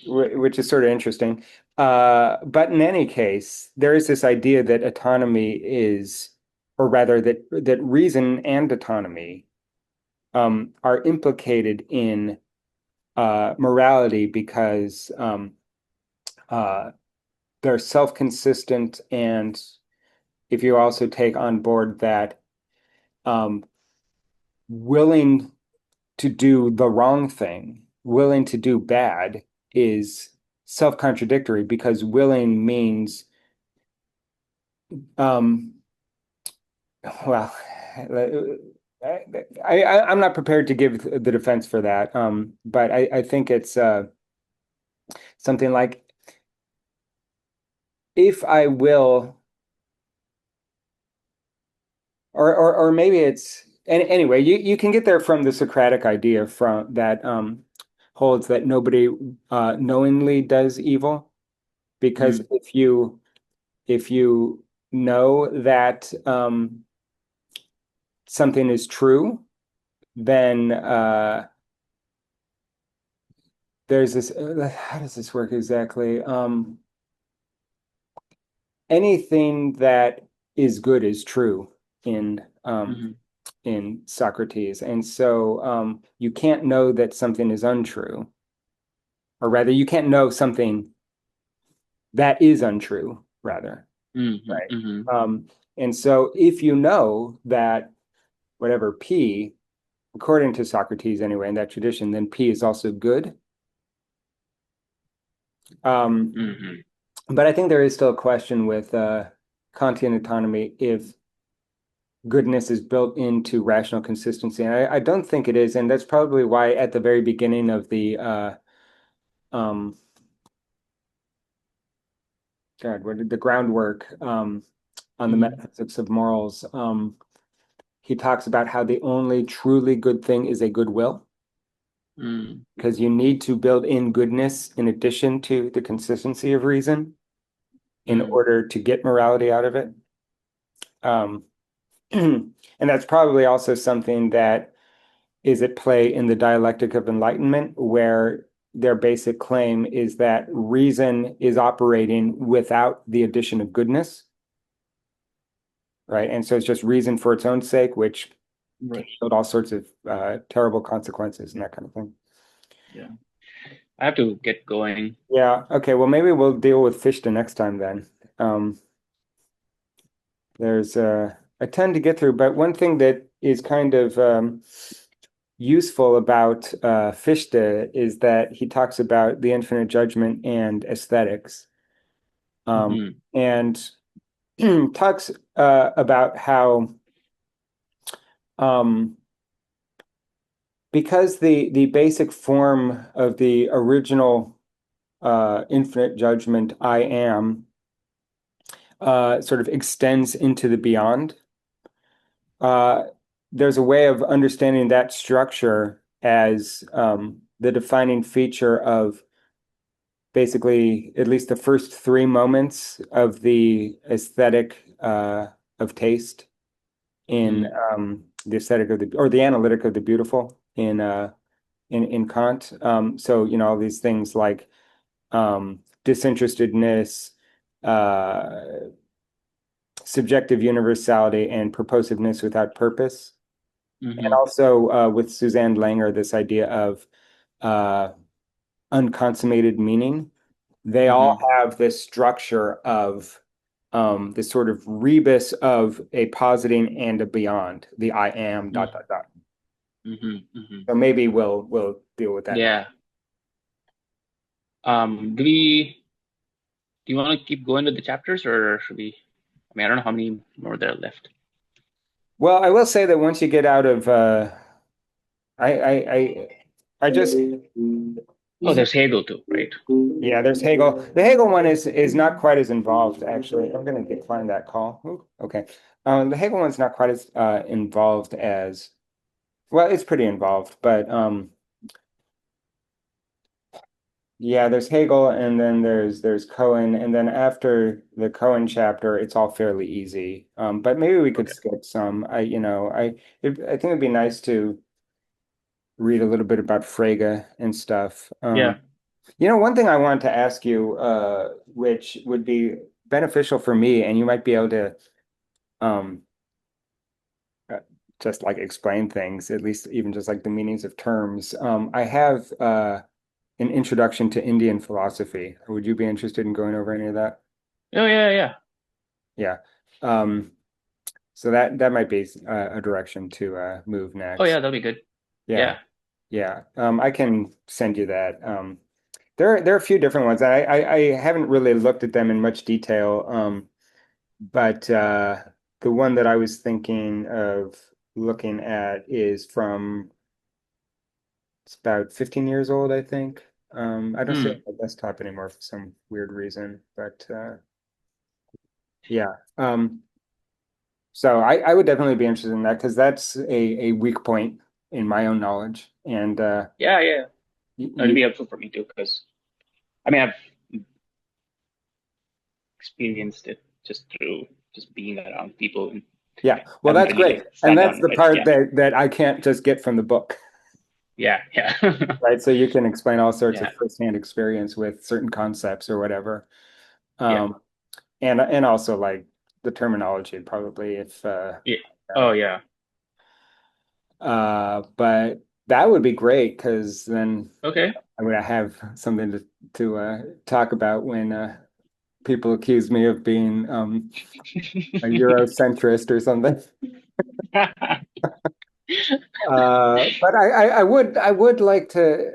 which is sort of interesting. But in any case, there is this idea that autonomy is, or rather that reason and autonomy are implicated in morality because uh, they're self-consistent, and if you also take on board that um, willing to do the wrong thing, willing to do bad is self-contradictory because willing means um, well, I'm not prepared to give the defense for that, but I think it's something like if I will or maybe it's anyway, you can get there from the Socratic idea from that holds that nobody knowingly does evil. because Mm, if you know that something is true, then there's this. How does this work exactly? Anything that is good is true in mm-hmm, Socrates, and so you can't know that something is untrue, or rather, you can't know something that is untrue, rather, mm-hmm, right? mm-hmm, Um, and so if you know that whatever P, according to Socrates anyway, in that tradition, then P is also good. Um, mm-hmm. but I think there is still a question with Kantian autonomy if goodness is built into rational consistency. And I don't think it is. And that's probably why at the very beginning of the um, God, what did the groundwork on the Mm-hmm. metaphysics of morals? He talks about how the only truly good thing is a good will, Mm, because you need to build in goodness in addition to the consistency of reason in mm, order to get morality out of it. Um, and that's probably also something that is at play in the dialectic of enlightenment, where their basic claim is that reason is operating without the addition of goodness, right? And so it's just reason for its own sake, which can right. yield all sorts of terrible consequences and that kind of thing. Yeah. I have to get going. Yeah. Okay. Well, maybe we'll deal with Fichte next time then. Um, there's a ton to get through, but one thing that is kind of useful about Fichte is that he talks about the infinite judgment and aesthetics, Mm-hmm. and talks about how um, because the basic form of the original infinite judgment, I am, sort of extends into the beyond. Uh, there's a way of understanding that structure as the defining feature of basically at least the first three moments of the aesthetic of taste in Mm, the aesthetic of the or the analytic of the beautiful in Kant. So you know all these things like disinterestedness, uh, subjective universality, and purposiveness without purpose. And mm-hmm. also with Suzanne Langer, this idea of uh, unconsummated meaning. They all Mm-hmm. have this structure of this sort of rebus of a positing and a beyond, the I am dot dot dot. Mm-hmm. Mm-hmm. So maybe we'll deal with that next. Yeah. Do you want to keep going with the chapters or should we? I mean, I don't know how many more there are left. Well, I will say that once you get out of I I I I just Oh, there's Hegel too, right? yeah, there's Hegel. The Hegel one is not quite as involved, actually. I'm going to decline that call. Ooh, okay. The Hegel one's not quite as involved as well, it's pretty involved, but yeah, there's Hegel and then there's Cohen, and then after the Cohen chapter, it's all fairly easy. But maybe we could Okay. skip some. I think it'd be nice to read a little bit about Frege and stuff. Yeah. One thing I wanted to ask you, which would be beneficial for me, and you might be able to um, uh, just like explain things, at least even just like the meanings of terms. I have an introduction to Indian philosophy. Would you be interested in going over any of that? Oh, yeah, yeah. Yeah. Um, so that might be a direction to move Oh, yeah, next. that'll be good. Yeah. Yeah. Yeah. I can send you that. There are a few different ones. I haven't really looked at them in much detail. But the one that I was thinking of looking at is from it's about 15 years old, I think. I don't see it Hmm. on my desktop anymore for some weird reason, but yeah. So I would definitely be interested in that because that's a weak point in my own knowledge. And Yeah, yeah. That'd be you, helpful for me too, because I mean, I've experienced it just through just being around people and Yeah. Well, haven't that's really great. like And sat that's down and the read. part Yeah, that I can't just get from the book, yeah, yeah, right? So you can explain all sorts of yeah, firsthand experience with certain concepts or whatever. yeah, Um, and also like the terminology probably if yeah. Oh yeah. but that would be great because then Okay. I would have something to talk about when people accuse me of being a Eurocentrist or something. But I would like to.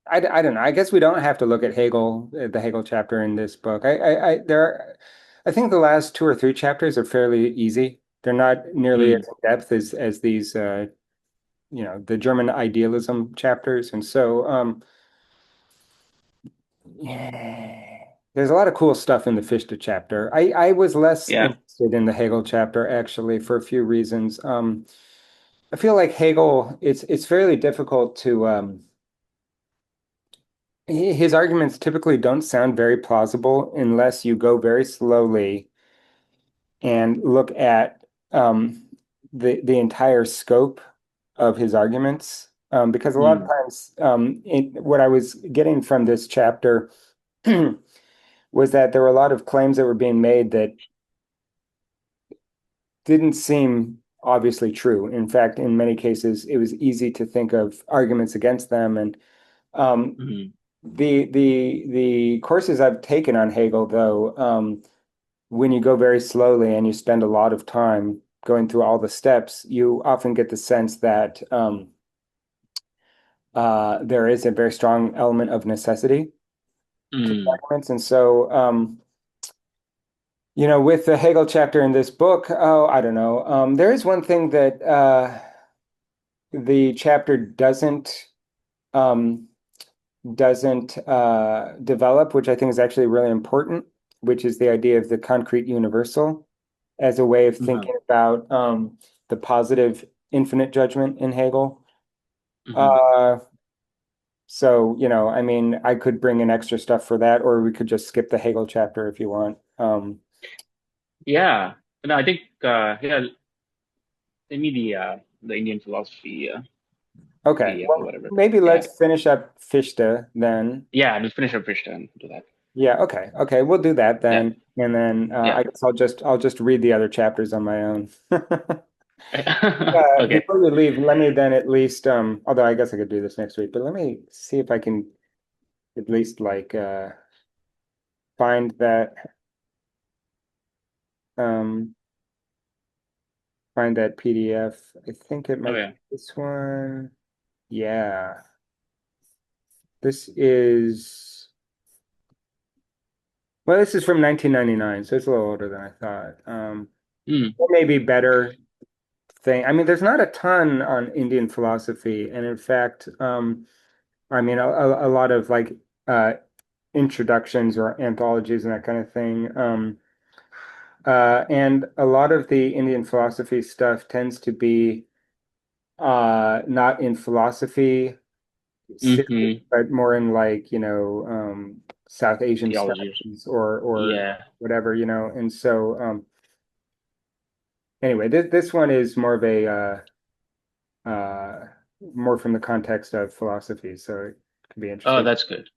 I don't know. I guess we don't have to look at Hegel, the Hegel chapter in this book. I think the last two or three chapters are fairly easy. They're not nearly as Mm, in depth as these, the German idealism chapters. And so, yeah, there's a lot of cool stuff in the Fichte chapter. I was less yeah. interested in the Hegel chapter actually for a few reasons. I feel like Hegel, it's fairly difficult to his arguments typically don't sound very plausible unless you go very slowly and look at the entire scope of his arguments. Because a lot of Mm, times, what I was getting from this chapter was that there were a lot of claims that were being made that didn't seem obviously true. In fact, in many cases, it was easy to think of arguments against them. And um, mm, the courses I've taken on Hegel, though, when you go very slowly and you spend a lot of time going through all the steps, you often get the sense that there is a very strong element of necessity to the mm, arguments. And so, with the Hegel chapter in this book, oh, I don't know. There is one thing that the chapter um, doesn't develop, which I think is actually really important, which is the idea of the concrete universal as a way of uh-huh, thinking about the positive infinite judgment in Hegel. mhm. Uh, so, I mean, I could bring in extra stuff for that, or we could just skip the Hegel chapter if you want. Yeah. No, I think yeah, send me the Indian philosophy Okay, PDF or well, whatever. maybe Yeah. let's finish up Fichte then. Yeah, we'll finish up Rishta and do that. Yeah, okay, we'll do that Yeah. then, and then Yeah. I guess I'll just read the other chapters on my own. Okay. Before you leave, let me then at least, although I guess I could do this next week, but let me see if I can at least like find um that PDF. I think it Oh might be yeah. this one. Yeah. This is this is from 1999, so it's a little older than I thought. Mm, Or maybe better thing. I mean, there's not a ton on Indian philosophy, and in fact, I mean, a lot of like uh, introductions or anthologies and that kind of thing. And a lot of the Indian philosophy stuff tends to be not in philosophy series, hmm. but more in like, South Asian Theology. studies or Yeah. whatever, And so anyway, this one is more of a more from the context of philosophy, so it could be Oh, interesting. that's good.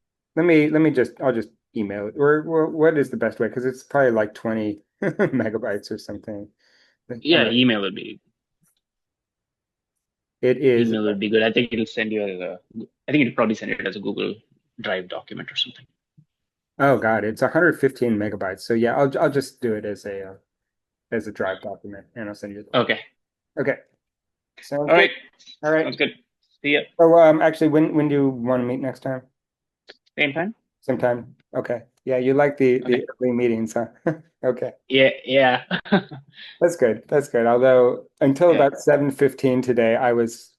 I'll just email it. Or what is the best way? Because it's probably like 20 megabytes or something. I'm Yeah, not, it is. email would be good. I think it'll send you I think it'll probably send it as a Google Drive document or something. Oh God, it's 115 megabytes. So yeah, I'll just do it as a drive document, and I'll send you the link. Okay. Okay, sounds All good. right. All right. Sounds good. See ya. So actually, when do you want to meet next time? Same time? Sometime. Okay. Yeah, you like the Okay. early meetings, huh? Okay. Yeah, yeah. That's good. That's good. Although until Yeah. about 7:15 today, I was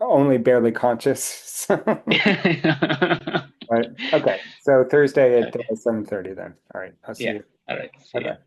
only barely conscious. But okay. So Thursday at Okay. 7:30 then. All right. I'll see Yeah. you. All right. See ya. Bye-bye.